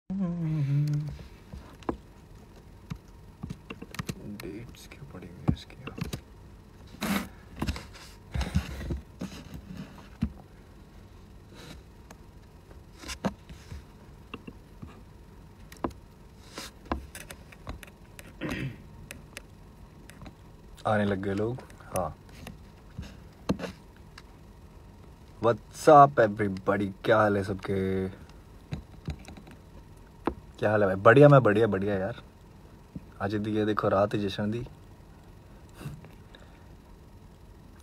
Dates क्यों पड़ी हुई है इसकी? आने लग गए लोग। हाँ, व्हाट्स अप एवरीबॉडी, क्या हाल है सबके? क्या हाल है भाई? बढ़िया, मैं बढ़िया बढ़िया यार। आज दी ये देखो रात जश्न दी।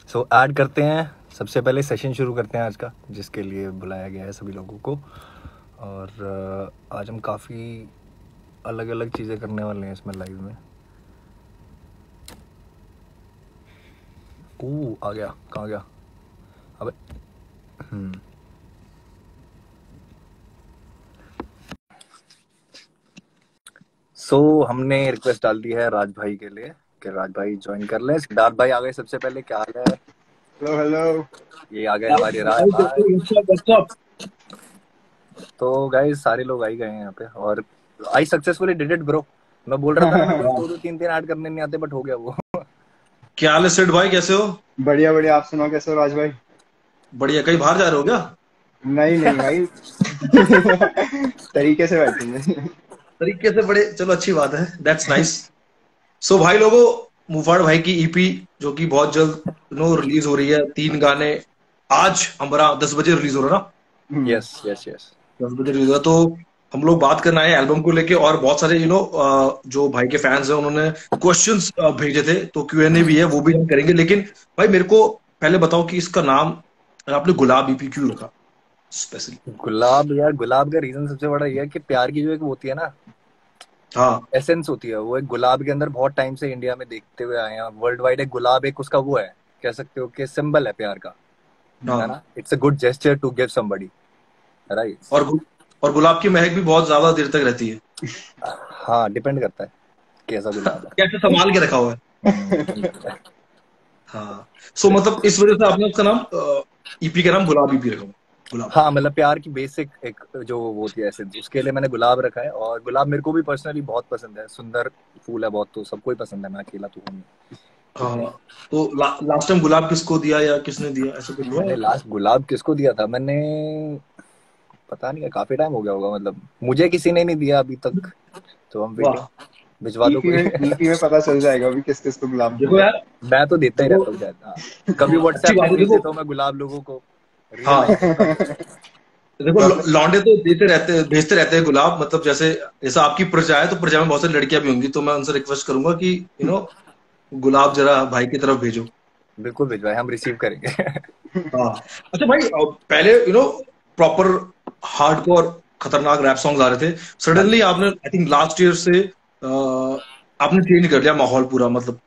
सो ऐड करते हैं, सबसे पहले सेशन शुरू करते हैं आज का, जिसके लिए बुलाया गया है सभी लोगों को। और आज हम काफ़ी अलग अलग चीज़ें करने वाले हैं इसमें लाइव में। आ गया, कहाँ गया? अबे सो हमने रिक्वेस्ट डाल दी है राज भाई के लिए कि राज भाई ज्वाइन कर लें। सिद्धार्थ भाई आ गए सबसे पहले, क्या हाल है? Hello hello. ये आ गए हमारे राज भाई। तो गाइस सारे लोग आई गए हैं यहाँ पे, और आई सक्सेसफुली डिड इट ब्रो। मैं बोल रहा था ना, मेरे को 2-3 ऐड करने नहीं आते, बट हो गया वो। क्या हाल है सेठ भाई, कैसे हो? बढ़िया बढ़िया, आप सुनाओ कैसे हो राज भाई? बढ़िया। कहीं बाहर जा रहे हो क्या? नहीं नहीं भाई। तरीके से बैठेंगे। तरीके से बड़े, चलो अच्छी बात है, दैट्स नाइस। सो भाई लोगों, मुफाड़ भाई की ईपी जो कि बहुत जल्द रिलीज हो रही है, 3 गाने। आज हमारा 10 बजे रिलीज हो रहा है ना? Yes yes yes. 10 बजे रिलीज हो रहा, तो हम लोग बात करना है एल्बम को लेके। और बहुत सारे जो भाई के फैंस हैं उन्होंने क्वेश्चंस भेजे थे, तो Q&A भी है, वो भी हम करेंगे। लेकिन भाई मेरे को पहले बताओ कि इसका नाम आपने गुलाब ईपी क्यों रखा स्पेशली? गुलाब यार, गुलाब का रीजन सबसे बड़ा ये है कि प्यार की जो एक वो होती है ना, हाँ एसेंस होती है, वो एक गुलाब के अंदर बहुत टाइम से इंडिया में देखते हुए आए हैं। वर्ल्ड वाइड एक गुलाब एक उसका वो है, कह सकते हो कि सिंबल है प्यार का, है हाँ। ना? It's a good gesture to give somebody, right? और गुलाब की महक भी बहुत ज्यादा देर तक रहती है। हाँ, डिपेंड करता है कैसा गुलाब कैसे संभाल के रखा हुआ है। है। हाँ। सो मतलब इस वजह से आपने उसका नाम ईपी का नाम गुलाब ईपी रखा हुआ है। गुलाब। हाँ, मतलब प्यार की बेसिक एक जो वो होती है एसेंस, उसके लिए मैंने गुलाब रखा है। और गुलाब मेरे को भी पर्सनली बहुत पसंद है, सुंदर फूल है बहुत, तो सबको ही पसंद है, मैं अकेला तो हूँ नहीं, ठीक है? हाँ। तो लास्ट टाइम गुलाब किसको दिया या किसने दिया, ऐसा कुछ हुआ मैंने है? लास्ट गुलाब किसको दिया था? मैंने पता नहीं, काफी टाइम हो गया होगा, मतलब मुझे किसी ने नहीं दिया अभी तक, तो हम वेटिंग। वाह। भिजवा दो कोई। ईपी में पता चल जाएगा अभी किस किस को गुलाब देखो मिला। यार, मैं तो देता ही देखो रहता हूँ शायद। हाँ, कभी अच्छी व्हाट्सएप पे बात है। भेज देखो, देता हूँ मैं गुलाब लोगों को, रियल लाइफ में कम हाँ, भेजता हूँ। देखो प्रोफेशनल। लौंडे तो देते रहते हैं, भेजते रहते हैं गुलाब। मतलब जैसे जैसा आपकी प्रजा है, तो प्रजा में बहुत सारी लड़कियां भी होंगी, तो मैं उनसे रिक्वेस्ट करूंगा कि गुलाब जरा भाई की तरफ भेजो। बिल्कुल भिजवाए, हम रिसीव करेंगे। हाँ। अच्छा भाई, पहले प्रॉपर हार्डकोर खतरनाक रैप सॉन्ग्स आ रहे थे। हाँ सडनली जी। आपने आई थिंक लास्ट ईयर से आपने चेंज कर लिया माहौल पूरा, मतलब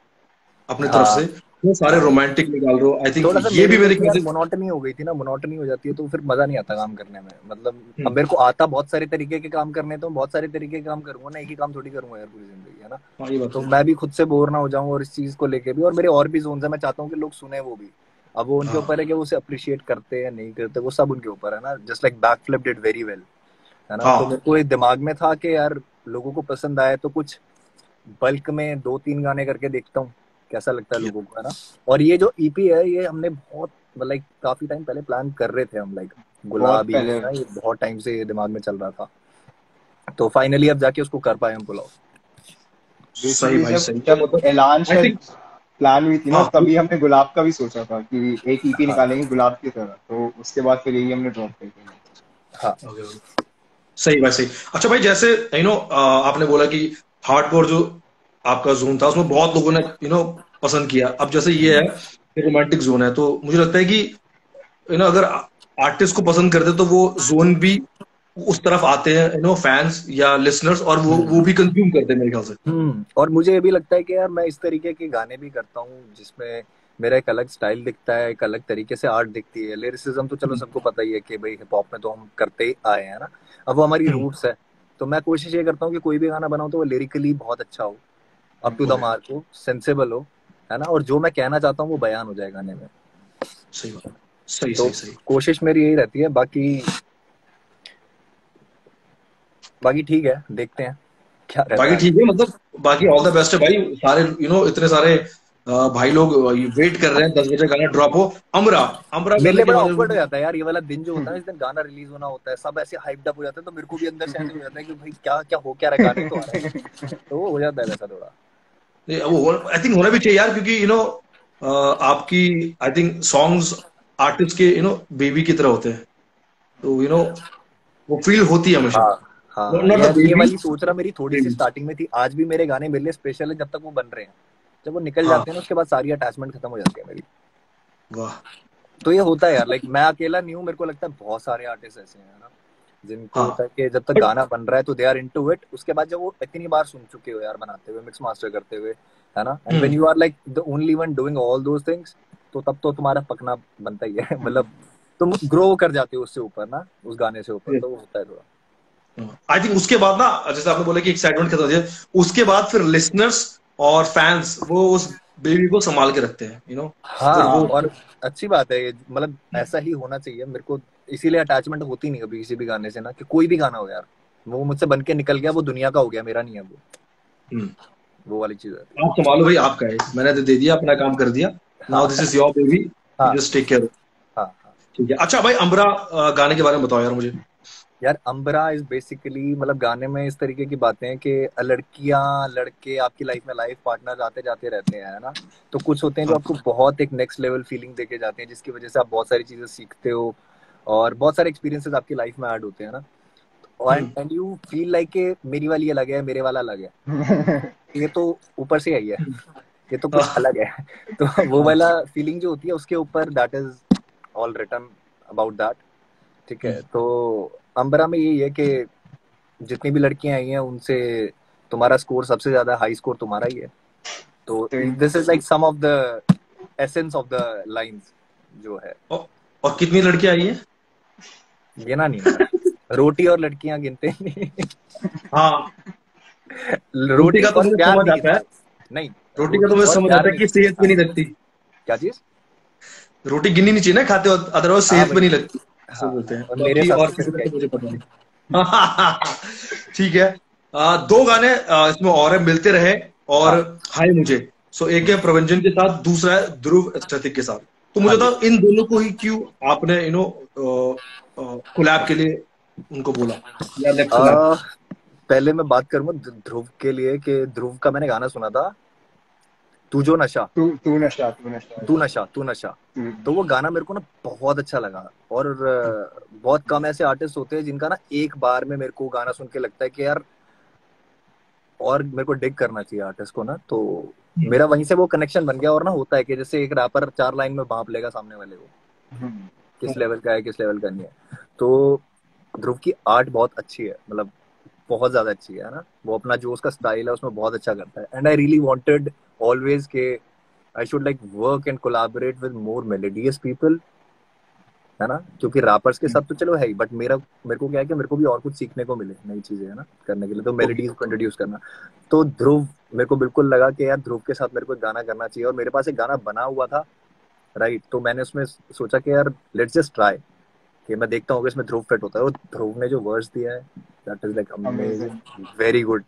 अपनी तरफ से हाँ वो सारे हाँ, रोमांटिक निकाल रहे हो। आई थिंक थोड़ा सा ये मेरे भी लिए मेरे भी ख्याल यार से। मोनोटनी हो गई थी ना, मोनोटनी हो जाती है तो फिर मजा नहीं आता काम करने में। मतलब अब हम्म, मेरे को आता बहुत सारे तरीके के काम करने, तो बहुत सारे तरीके के काम करूंगा ना, एक ही काम थोड़ी करूंगा यार पूरी जिंदगी, है ना? हाँ ये बात तो है। मैं भी खुद से बोर ना हो जाऊं, और इस चीज को लेके भी, और मेरे और भी जोन है, मैं चाहता हूँ कि लोग सुने वो भी। अब वो उनके हाँ ऊपर है कि वो उसे अप्रिशिएट करते हैं या नहीं करते, वो सब उनके ऊपर है ना। Just like backflip did very well, है ना? तो हाँ मेरे को एक दिमाग में था कि यार लोगों को पसंद आए तो कुछ बल्क में 2-3 गाने करके देखता हूँ कैसा लगता है लोगों को, है ना? और ये जो ईपी है, ये हमने बहुत लाइक काफी टाइम पहले प्लान कर रहे थे हम, लाइक बहुत गुलाब ईपी पहले। ना, ये बहुत टाइम से ये दिमाग में चल रहा था, तो फाइनली अब जाके उसको कर पाए हम पुल ऑफ। सही बेसिकली भाई जब सही। तो जब मतलब ऐलान आई शायद थिंक। प्लान हुई थी ना, हाँ तभी हमने गुलाब का भी सोचा था कि एक ईपी हाँ निकालेंगे गुलाब की तरह, तो उसके बाद फिर यही हमने ड्रॉप कर दिया। हाँ। सही भाई सही। अच्छा भाई, जैसे आपने बोला कि हार्डकोर जो आपका जोन था उसमें बहुत लोगों ने पसंद किया। अब जैसे ये है रोमांटिक जोन है, तो मुझे लगता है कि अगर आर्टिस्ट को पसंद करते तो वो जोन भी उस तरफ आते हैं, फैंस या लिसनर्स, और वो हम्म भी कंज्यूम करते हैं मेरे ख्याल से। और मुझे ये भी लगता है कि यार मैं इस तरीके के गाने भी करता हूँ जिसमें मेरा एक अलग स्टाइल दिखता है, एक अलग तरीके से आर्ट दिखती है। लिरिसिज्म तो चलो हम्म, सबको पता ही है कि भाई हिप हॉप में तो हम करते ही आए हैं ना, अब वो हमारी हम्म, रूट्स है। तो मैं कोशिश ये करता हूँ कि कोई भी गाना बनाऊं तो वो लिरिकली बहुत अच्छा हो, up to the okay. Mark हो, सेंसेबल हो, है ना? और जो मैं कहना चाहता हूँ वो बयान हो जाए गाने में। सही बात। सही तो सही सही। कोशिश मेरी यही रहती है, बाकी बाकी ठीक है, देखते हैं क्या रहता बाकी है। ठीक है, मतलब बाकी ऑल द बेस्ट है भाई। सारे इतने सारे भाई लोग वेट कर रहे हैं 10 बजे गाना ड्रॉप हो। अमरा अमरा मेरे गाने लिए के बड़ा बारे में ऑकवर्ड हो जाता है यार, ये वाला दिन जो होता है ना, इस दिन गाना रिलीज होना होता है, सब ऐसे हाइप्ड अप हो जाते हैं, तो मेरे को भी अंदर से ऐसे हो जाता है कि भाई क्या क्या हो क्या रहा है, गाने तो आ रहा है, तो वो हो जाता है वैसा थोड़ा। वो आई थिंक होना भी चाहिए यार, क्योंकि आपकी आई थिंक सॉन्ग्स आर्टिस्ट के बेबी की तरह होते हैं, तो वो फील होती है हमेशा। हाँ हाँ, नॉट द ये बेबी, वाली सोच रहा मेरी थोड़ी सी बेबी। स्टार्टिंग में थी। आज भी मेरे गाने मेरे लिए स्पेशल है जब तक वो बन रहे हैं, जब वो निकल हाँ, जाते हैं ना उसके बाद सारी अटैचमेंट खत्म हो जाती है मेरी। वाह। तो ये होता है यार, लाइक मैं अकेला नहीं हूँ, मेरे को लगता है बहुत सारे आर्टिस्ट ऐसे हैं ना, जिनको हाँ, होता है कि जब तक बट गाना बन रहा है तो दे आर इनटू इट, उसके बाद जब वो इतनी बार सुन चुके हो यार बनाते हुए, मिक्स मास्टर करते हुए, है ना, and when you are like the only one doing all those things, तो तब तो तुम्हारा पकना बनता ही है मतलब तुम ग्रो कर जाते हो उससे ऊपर ना, उस गाने से ऊपर, तो वो होता है थोड़ा। आई थिंक उसके बाद ना, जैसे आपने बोला कि एक्साइटमेंट खत्म हो जाए, उसके बाद फिर लिसनर्स और फैंस वो उस बेबी को संभाल के रखते हैं, हाँ, फिर वो। और अच्छी बात है ये, मतलब ऐसा ही होना चाहिए मेरे को। इसीलिए अटैचमेंट होती नहीं कभी किसी भी गाने से ना, कि कोई भी गाना हो यार, वो मुझसे बन के निकल गया, वो दुनिया का हो गया, मेरा नहीं है हम्म, वो वाली चीज है। आप संभालो भाई, आपका है, मैंने तो दे दिया, अपना काम कर दिया। नाउ हाँ this is your baby, you हाँ जस्ट टेक केयर। हाँ हाँ। ठीक है। अच्छा भाई, अमरा गाने के बारे में बताओ यार मुझे। यार अंबरा इज बेसिकली, मतलब गाने में इस तरीके की बातें हैं कि लड़कियां लड़के आपकी लाइफ में लाइफ पार्टनर आते जाते रहते हैं, है ना, तो कुछ होते हैं जो हाँ। आपको बहुत एक नेक्स्ट लेवल फीलिंग देके जाते हैं, जिसकी वजह से आप बहुत सारी चीजें सीखते हो, और बहुत सारे एक्सपीरियंसेस आपकी लाइफ में ऐड होते हैं ना, हम्म। एंड यू फील लाइक मेरी वाली अलग है, मेरे वाला अलग है, ये तो ऊपर से आई है, ये तो कुछ हाँ, अलग है तो वो वाला फीलिंग जो होती है उसके ऊपर, that is all written about that. ठीक है, तो अंबरा में यही है कि जितनी भी लड़कियां आई हैं उनसे तुम्हारा स्कोर सबसे ज्यादा, हाई स्कोर तुम्हारा ही है, तो तो this is like some of the essence of the lines जो है। और कितनी लड़कियां आई हैं? गिना नहीं ना, रोटी और लड़कियां गिनते नहीं हाँ, रोटी रोटी का तो और मुझे प्यार समझ नहीं आता है। गिनते, नहीं, रोटी का तो रोटी मुझे और समझ प्यार आता है नहीं कि गिनते। सेहत पे नहीं लगती। क्या चीज? रोटी गिननी नहीं चाहिए ना खाते वक्त, अदरवाइज हाँ सेहत पे भाई, नहीं लगती, ऐसे हाँ बोलते हैं। और मेरे बाकी साथ और तो किसी फिर का क्या तो ही मुझे है। पता नहीं। ठीक है। दो गाने इसमें और है, मिलते रहे और हाँ हाय मुझे। सो एक है प्रभंजन के साथ, दूसरा है ध्रुव एस्थेटिक के साथ। तो हाँ मुझे जी। बताओ, इन दोनों को ही क्यों आपने कोलैब के लिए उनको बोला, या नेक्स्ट कोलैब? आ, पहले मैं बात करूंगा ध्रुव के लिए, कि ध्रुव का मैंने गाना सुना था, तू जो नशा, तू नशा, तू नशा। तू नशा तू नशा, तो वो गाना मेरे को ना बहुत अच्छा लगा, और बहुत कम ऐसे आर्टिस्ट होते हैं जिनका ना एक बार में मेरे को गाना सुन के लगता है कि यार, और मेरे को डिग करना चाहिए आर्टिस्ट को ना, तो मेरा वहीं से वो कनेक्शन बन गया। और ना होता है कि जैसे एक रैपर 4 लाइन में भांप लेगा सामने वाले को, किस लेवल का है किस लेवल का नहीं है, तो ध्रुव की आर्ट बहुत अच्छी है, मतलब बहुत ज्यादा अच्छी है ना, वो अपना जो उसका स्टाइल है उसमें बहुत अच्छा करता है, and I really wanted always के I should like work and collaborate with more melodious people, है ना, क्योंकि रैपर्स के साथ तो चलो है ही, बट मेरे को क्या है कि मेरे को भी और कुछ सीखने को मिले, नई चीजें, है ना, करने के लिए, तो मेलोडीज को इंट्रोड्यूस करना, तो ध्रुव, मेरे को बिल्कुल लगा कि यार ध्रुव के साथ मेरे को एक गाना करना चाहिए, और मेरे पास एक गाना बना हुआ था, राइट, तो मैंने उसमें सोचा कि यार लेट्स जस्ट ट्राई, कि मैं देखता हूँ कि इसमें ध्रुव फिट होता है, और ध्रुव ने जो वर्ड्स दिया है, that is like amazing. Amazing, very good.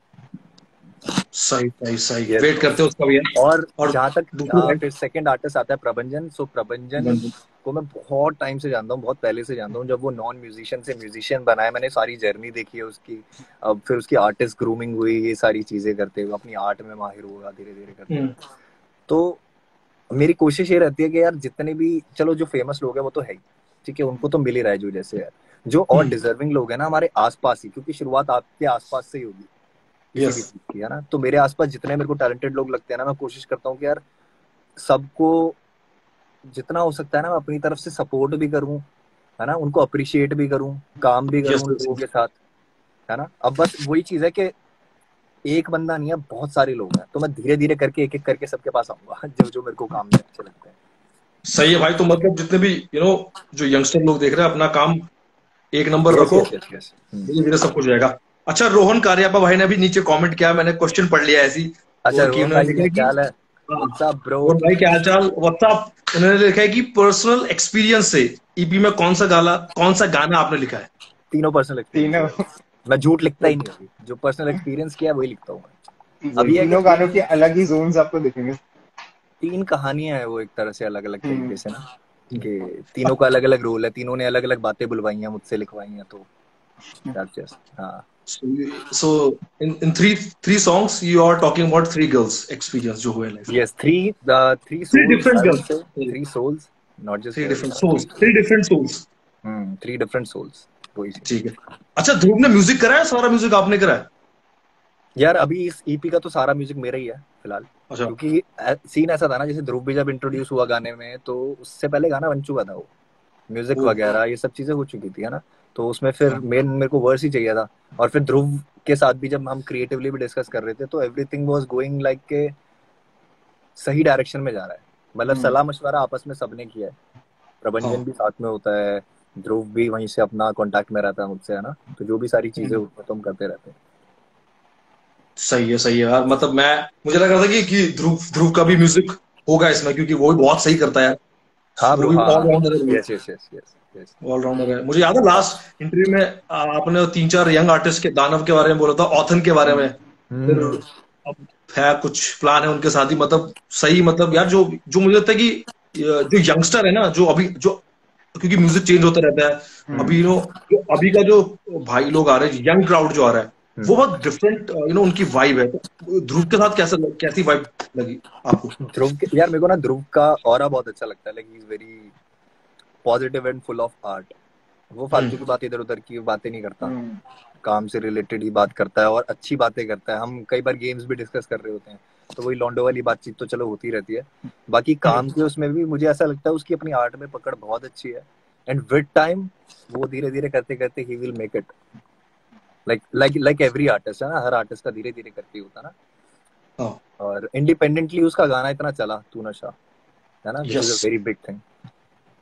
सही सही सही, यस, वेट करते हो उसका भी है। और और जहाँ तक दूसरी भाई, फिर सेकंड आर्टिस्ट आता है प्रभंजन, सो प्रभंजन को मैं बहुत टाइम से जानता हूँ, बहुत पहले से जानता हूँ, जब वो नॉन म्यूजिशियन से म्यूजिशियन बनाया, मैंने सारी जर्नी देखी है उसकी, अब फिर उसकी आर्टिस्ट ग्रूमिंग हुई, ये सारी चीजें करते हुए अपनी आर्ट में माहिर हुआ धीरे धीरे करते हुए, तो मेरी कोशिश ये रहती है कि यार जितने भी, चलो जो फेमस लोग हैं वो तो है ही, ठीक है, उनको तो मिल ही रहा है जो जैसे है, जो और डिजर्विंग लोग हैं ना हमारे आसपास ही, क्योंकि शुरुआत आपके आसपास से ही होगी किसी भी यस, चीज की, है ना, तो मेरे आसपास जितने मेरे को टैलेंटेड लोग लगते हैं ना, मैं कोशिश करता हूँ कि यार सबको जितना हो सकता है ना मैं अपनी तरफ से सपोर्ट भी करूँ, है ना, उनको अप्रिशिएट भी करूँ, काम भी करूँ यस, उन लोगों के साथ, है ना, अब बस वही चीज है कि एक बंदा नहीं है, बहुत सारे लोग हैं, तो मैं धीरे धीरे करके एक एक करके सबके पास आऊंगा जो जो मेरे को काम में अच्छे लगते हैं। सही है भाई। तो मतलब जितने भी जो यंगस्टर लोग देख रहे हैं, अपना काम एक नंबर यस रखो, यस यस यस। धीरे धीरे सब कुछ हो जाएगा। अच्छा, रोहन कारियापा भाई ने भी नीचे कमेंट किया, मैंने क्वेश्चन पढ़ लिया ऐसी, अच्छा, वो कि रोहन उन्होंने भाई लिखा है कि, क्या हाल है? हाँ, व्हाट्स अप ब्रो? रोहन भाई क्या हाल चाल, व्हाट्सअप। उन्होंने लिखा है कि पर्सनल एक्सपीरियंस से ईपी में कौन सा गाना आपने लिखा है? तीनों पर्सनल एक्सपीरियंस तीनों। है। मैं झूठ लिखता ही नहीं अभी, जो पर्सनल एक्सपीरियंस किया है वही लिखता हूँ मैं। अभी है कि तीनों गानों के अलग ही जोन्स आपको दिखेंगे। 3 कहानियां हैं वो एक तरह से अलग अलग तरीके से ना, कि तीनों का अलग अलग रोल है, तीनों ने अलग अलग बातें बुलवाई हैं मुझसे, लिखवाई हैं, तो that's just, हाँ। So in three songs you are talking about 3 girls experience जो हुए लाइफ में। Yes, three 3 souls, different I would girls, say. 3 souls, not just 3 girls, different three souls, souls. 3 different souls। 3 different souls, वही चीज। ठीक है। अच्छा, ध्रुव ने music करा है, सारा म्यूजिक आपने करा है? यार अभी इस ईपी का तो सारा म्यूजिक मेरा ही है फिलहाल, अच्छा। क्योंकि सीन ऐसा था ना, जैसे ध्रुव भी जब इंट्रोड्यूस हुआ गाने में, तो उससे पहले गाना बन चुका था, वो म्यूजिक वगैरह ये सब चीजें हो चुकी थी, है ना। तो उसमें फिर मेरे को वर्स ही चाहिए था, और फिर ध्रुव के साथ भी जब हम क्रिएटिवली भी डिस्कस कर रहे थे, तो एवरीथिंग वाज गोइंग लाइक के सही डायरेक्शन में जा रहा है, मतलब सलाह मशवरा आपस में सबने किया है, प्रबंजन भी साथ में होता है, ध्रुव भी वहीं से अपना कांटेक्ट में रहता है मुझसे, है ना, तो जो भी सारी चीजें होती है तो हम करते रहते हैं। सही है यार, मतलब मुझे लग रहा था कि ध्रुव का भी म्यूजिक होगा इसमें, क्योंकि वो भी बहुत सही करता है यार। हाँ वो ब्रो, भी हाँ ऑलराउंडर है, yes yes yes yes yes. Allrounder है। मुझे याद है लास्ट इंटरव्यू में आपने 3-4 यंग आर्टिस्ट के, दानव के बारे में बोला था, ऑथन के बारे में, फिर अब है कुछ प्लान है उनके साथ ही, मतलब सही, मतलब यार जो जो मुझे लगता है कि जो यंगस्टर है ना, जो अभी जो, क्योंकि म्यूजिक चेंज होता रहता है अभी, जो अभी का जो भाई लोग आ रहे हैं, यंग क्राउड जो आ रहा है, वो बहुत डिफरेंट उनकी वाइब है। तो ध्रुव के साथ कैसी वाइब लगी आपको? ध्रुव के यार, मेरे को ना ध्रुव का ऑरा बहुत अच्छा लगता है, like he is very positive and full of art. वो फालतू की बात इधर उधर की बातें नहीं करता, काम से रिलेटेड ही बात करता है और अच्छी बातें करता है। हम कई बार गेम्स भी डिस्कस कर रहे होते हैं, तो वही लॉन्डो वाली बातचीत तो चलो होती रहती है, बाकी काम के उसमें भी मुझे ऐसा लगता है उसकी अपनी आर्ट में पकड़ बहुत अच्छी है, एंड विद टाइम वो धीरे धीरे करते करते he will make it, like every artist है ना, हर आर्टिस्ट का धीरे धीरे करके होता ना। और इंडिपेंडेंटली उसका गाना इतना चला, तू नशा, है ना, this is a very big thing.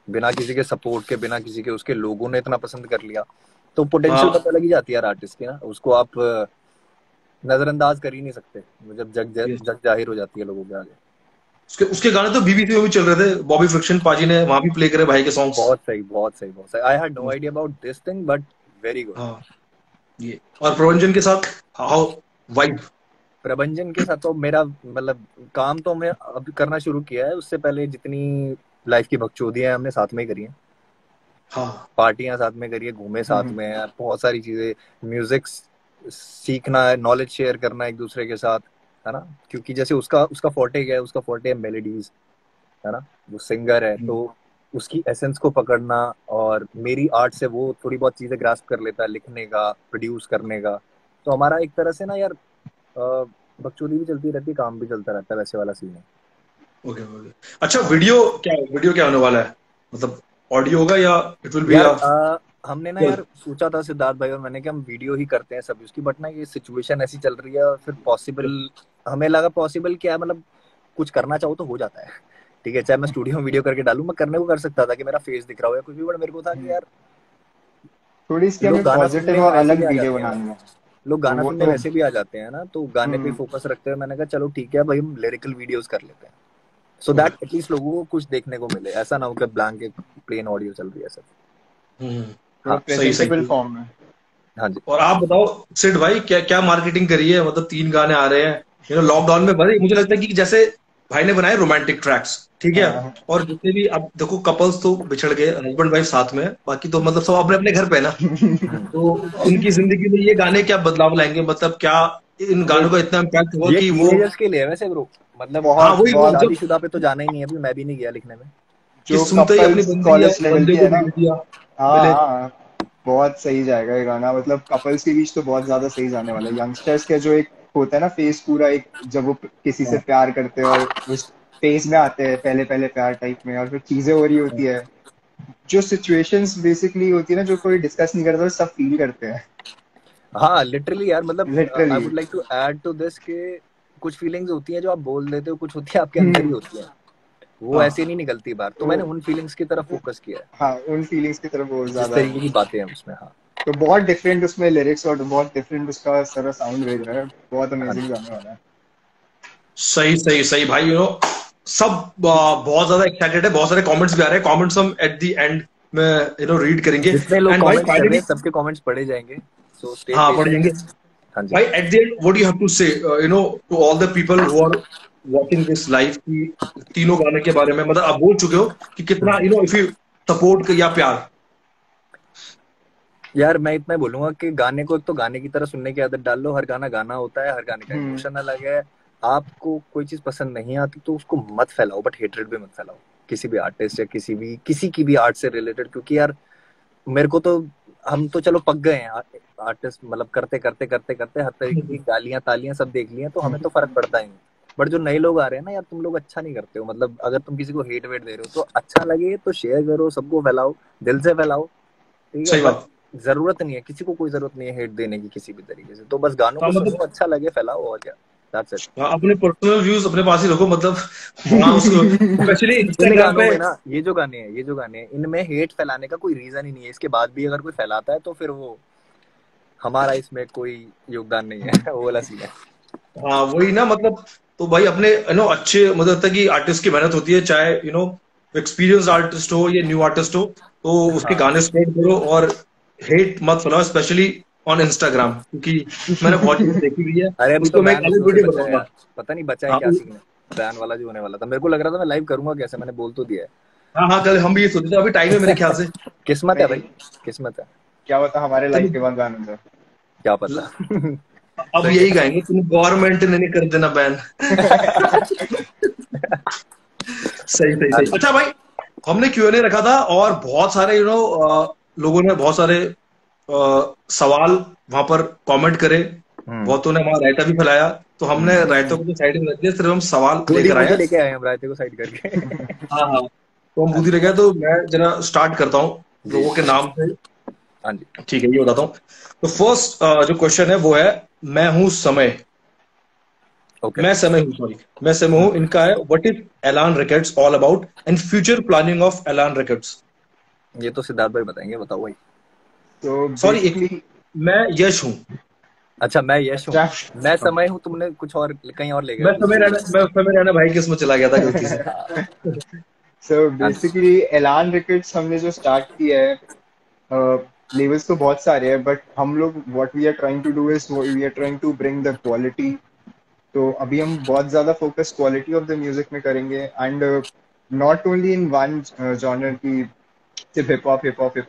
बिना किसी के सपोर्ट के, बिना किसी के, उसके लोगों ने इतना पसंद कर लिया, तो पोटेंशियल पता लगी जाती है यार आर्टिस्ट की ना, उसको आप नजरअंदाज कर ही नहीं सकते, जब जग जाहिर हो जाती है लोगों के आगे। उसके गाने तो बीबीसी में भी चल रहे थे, बॉबी फ्रिक्शन पाजी ने वहां भी प्ले करे भाई के सॉन्ग्स। बहुत सही, बहुत सही, बहुत सही। I had no idea about this thing, but very good. हाँ, ये और प्रबंजन के साथ हाउ वाइब? प्रबंजन के साथ तो मेरा मतलब काम तो मैं अब करना शुरू किया है, उससे पहले जितनी लाइफ की बकचोदियां हमने साथ में करी हैं, हाँ, पार्टियां साथ में करी है, घूमे साथ में, बहुत सारी चीजें, म्यूजिक सीखना है, नॉलेज शेयर करना एक दूसरे के साथ, है ना, क्योंकि जैसे उसका उसका फोर्टे क्या है, उसका फोर्टे है मेलोडीज, है ना, वो सिंगर है, तो उसकी एसेंस को पकड़ना, और मेरी आर्ट से वो थोड़ी बहुत चीजें ग्रास्प कर लेता है, लिखने का, प्रोड्यूस करने का, तो हमारा एक तरह से ना यार बकचोदी भी चलती रहती है, काम भी चलता रहता है, वैसे वाला सीन है। ओके। अच्छा, वीडियो क्या होने वाला है, मतलब ऑडियो होगा या इट विल बी? हमने ना यार सोचा था सिद्धार्थ भाई और मैंने कि हम वीडियो ही करते हैं सब उसकी, बट ना ये सिचुएशन ऐसी चल रही है, और फिर पॉसिबल, हमें लगा पॉसिबल क्या है, मतलब कुछ करना चाहो तो हो जाता है, ठीक है, चाहे मैं स्टूडियो में वीडियो करके डालूं, मैं करने को कर सकता था कि मेरा फेस दिख रहा हो या कुछ भी, बट मेरे को था कि यार थोड़ी इसकी हमें पॉजिटिव और अलग वीडियो बनानी है, लोग गाना सुनने वैसे भी आ जाते हैं ना, तो गाने पे फोकस रखते हुए मैंने कहा चलो ठीक है भाई, हम लिरिकल वीडियोस कर लेते हैं, सो दैट एटलीस्ट लोगों को कुछ देखने को मिले, ऐसा ना हो कि ब्लैंक एक प्लेन ऑडियो चल रही है सब। हाँ, प्रेजेंटेबल फॉर्म में। हाँ जी। और आप बताओ सिड भाई, क्या मार्केटिंग करी है, मतलब 3 गाने आ रहे हैं लॉकडाउन में, भाई मुझे लगता है कि जैसे भाई ने बनाए रोमांटिक ट्रैक्स, ठीक है, और जितने भी अब देखो कपल्स तो बिछड़ गए, हस्बैंड वाइफ साथ में, बाकी तो मतलब सब अपने अपने घर पे ना, तो उनकी जिंदगी में ये गाने क्या बदलाव लाएंगे, मतलब क्या इन गानों का इतना इम्पैक्ट हुआ कि वो के लिए वैसे ब्रो, मतलब वही शादीशुदा पे तो जाना ही नहीं है, अभी मैं भी नहीं गया लिखने में, जो सुनते ही अपनी कॉलेज लेवल की है ना, हाँ, बहुत सही जाएगा ये गाना, मतलब कपल्स के बीच तो बहुत ज्यादा सही जाने वाला है। यंगस्टर्स का जो एक होता है ना फेस, पूरा एक जब वो किसी से प्यार करते हैं और उस फेस में आते हैं पहले पहले प्यार टाइप में, और फिर चीजें हो रही होती है, जो सिचुएशंस बेसिकली होती है ना, जो कोई डिस्कस नहीं करता, सब फील करते हैं। हाँ लिटरली यार, मतलब I would literally like to add to this के कुछ फीलिंग्स होती हैं जो आप बोल देते हो, कुछ होती है आपके अंदर ही होती है, वो ऐसे नहीं निकलती बाहर, तो मैंने उन फीलिंग्स की तरफ फोकस किया है। हाँ, उन फीलिंग्स की तरफ बहुत जिस ज्यादा तरीके की बातें हैं उसमें। हाँ, तो बहुत डिफरेंट उसमें लिरिक्स और बहुत डिफरेंट उसका सारा साउंड भेज रहा है, बहुत अमेजिंग गाने वाला है। सही भाई, सब बहुत ज्यादा एक्साइटेड है, बहुत सारे कमेंट्स भी आ रहे हैं, कमेंट्स हम एट द एंड में रीड करेंगे। जितने लोग कमेंट्स कर रहे हैं सबके कमेंट्स पढ़े जाएंगे, सो स्टे हाँ पेशेंट। पढ़ेंगे हाँ जी। भाई। At the end what you have to say to all the people who are watching this life की तीनों गाने के बारे में, मतलब आप बोल चुके हो कि कितना इफ यू सपोर्ट या प्यार। यार मैं इतना बोलूंगा कि गाने को एक तो गाने की तरह सुनने की आदत डाल लो। हर गाना गाना होता है, हर गाने का हम्म। इमोशन अलग है। आपको कोई चीज पसंद नहीं आती तो उसको मत फैलाओ, बट हेटरेट भी मत फैलाओ किसी भी आर्टिस्ट या किसी की भी आर्ट से रिलेटेड। क्योंकि यार मेरे को तो, हम तो चलो पक गए हैं आर्टिस्ट, मतलब करते करते करते करते हर तरीके की गालियां तालियां सब देख ली हैं, तो हमें तो फर्क पड़ता ही नहीं। बट जो नए लोग आ रहे हैं ना यार, तुम लोग अच्छा नहीं करते हो। मतलब अगर तुम किसी को हेट वेट दे रहे हो तो अच्छा लगे तो शेयर करो, सबको फैलाओ, दिल से फैलाओ, ठीक है। सही बट बात। जरूरत नहीं है, किसी को कोई जरूरत नहीं है हेट देने की किसी भी तरीके से। तो बस गानों हाँ को सुनो, मतलब अच्छा लगे फैलाओ, और क्या। That's it. हाँ, अपने पर्सनल व्यूज अपने पास ही रखो, मतलब वहां उसको स्पेशली इन इंस्टाग्राम गानों पे। में ना, ये जो गाने हैं इनमें हेट फैलाने का कोई रीजन ही नहीं है। इसके बाद भी अगर कोई फैलाता है तो फिर वो, हमारा इसमें कोई योगदान नहीं है। वो वाला सीन है। हाँ वही ना, मतलब तो भाई अपने अच्छे, मतलब लगता है कि आर्टिस्ट की मेहनत होती है, चाहे एक्सपीरियंस आर्टिस्ट हो या न्यू आर्टिस्ट हो, तो उसके हाँ। गाने स्प्रेड करो और हेट मत फैलाओ, स्पेशली ऑन इंस्टाग्राम, क्योंकि मैंने बहुत चीजें देखी हुई है। अरे अभी तो उसको मैं एक बैन अलग उसमें से वीडियो बचा है बनाऊंगा। यार। पता नहीं बचा है हाँ क्या सीन है। बैन वाला जो होने वाला था, मेरे को लग रहा था मैं लाइव करूंगा कैसे, मैंने बोल तो दिया है। हाँ हाँ, कल हम भी ये सोचे थे, अभी टाइम है मेरे ख्याल से। किस्मत है नहीं, भाई, किस्मत है। क्या होता हमारे लाइफ चलो के बाद गानों का। क्या पता। अब सही यही है। गाएंगे, तुम गवर्नमेंट ने नहीं कर देना बैन। सही सही हाँ सही। जी। अच्छा भाई, हमने Q&A रखा था और बहुत सारे लोगों ने बहुत सारे सवाल वहां पर कमेंट करे। हम्म। बहुतों ने हमारा रायता भी फैलाया, तो हमने रायतों हम्म। को तो साइड में रख दिया, सिर्फ हम सवाल खुद ही लेकर आए मुझे हैं। लेके आए हम रायते को साइड करके। हाँ हाँ, तो हम हाँ बूधी जी। रह गए, तो मैं जरा स्टार्ट करता हूँ जी लोगों के जी। नाम से। हाँ जी। ठीक है, ये बताता हूँ। तो फर्स्ट जो क्वेश्चन है वो है, मैं हूँ समय। ओके। मैं समय हूँ, सॉरी, मैं समय हूँ। इनका है, व्हाट इज एलान records all about and future planning of एलान रिकॉर्ड्स। ये तो सिद्धार्थ भाई बताएंगे, बताओ भाई। तो सॉरी, एक बेसिकली, मैं यश हूँ। अच्छा मैं यश हूँ। अच्छा, मैं समय हूँ, तुमने कुछ और कहीं और ले गए मैं हो समय रहना, मुझे। मैं समय रहना भाई, किसमें चला गया था गलती से। सो हाँ जी। बेसिकली एलान रिकॉर्ड्स हमने जो स्टार्ट किया है, लेवल्स तो बहुत सारे हैं, बट हम लोग what we are trying to do is we are trying to bring the quality. तो अभी हम बहुत ज्यादा focus quality of the music में करेंगे, and not only in one genre की, सिर्फ हिप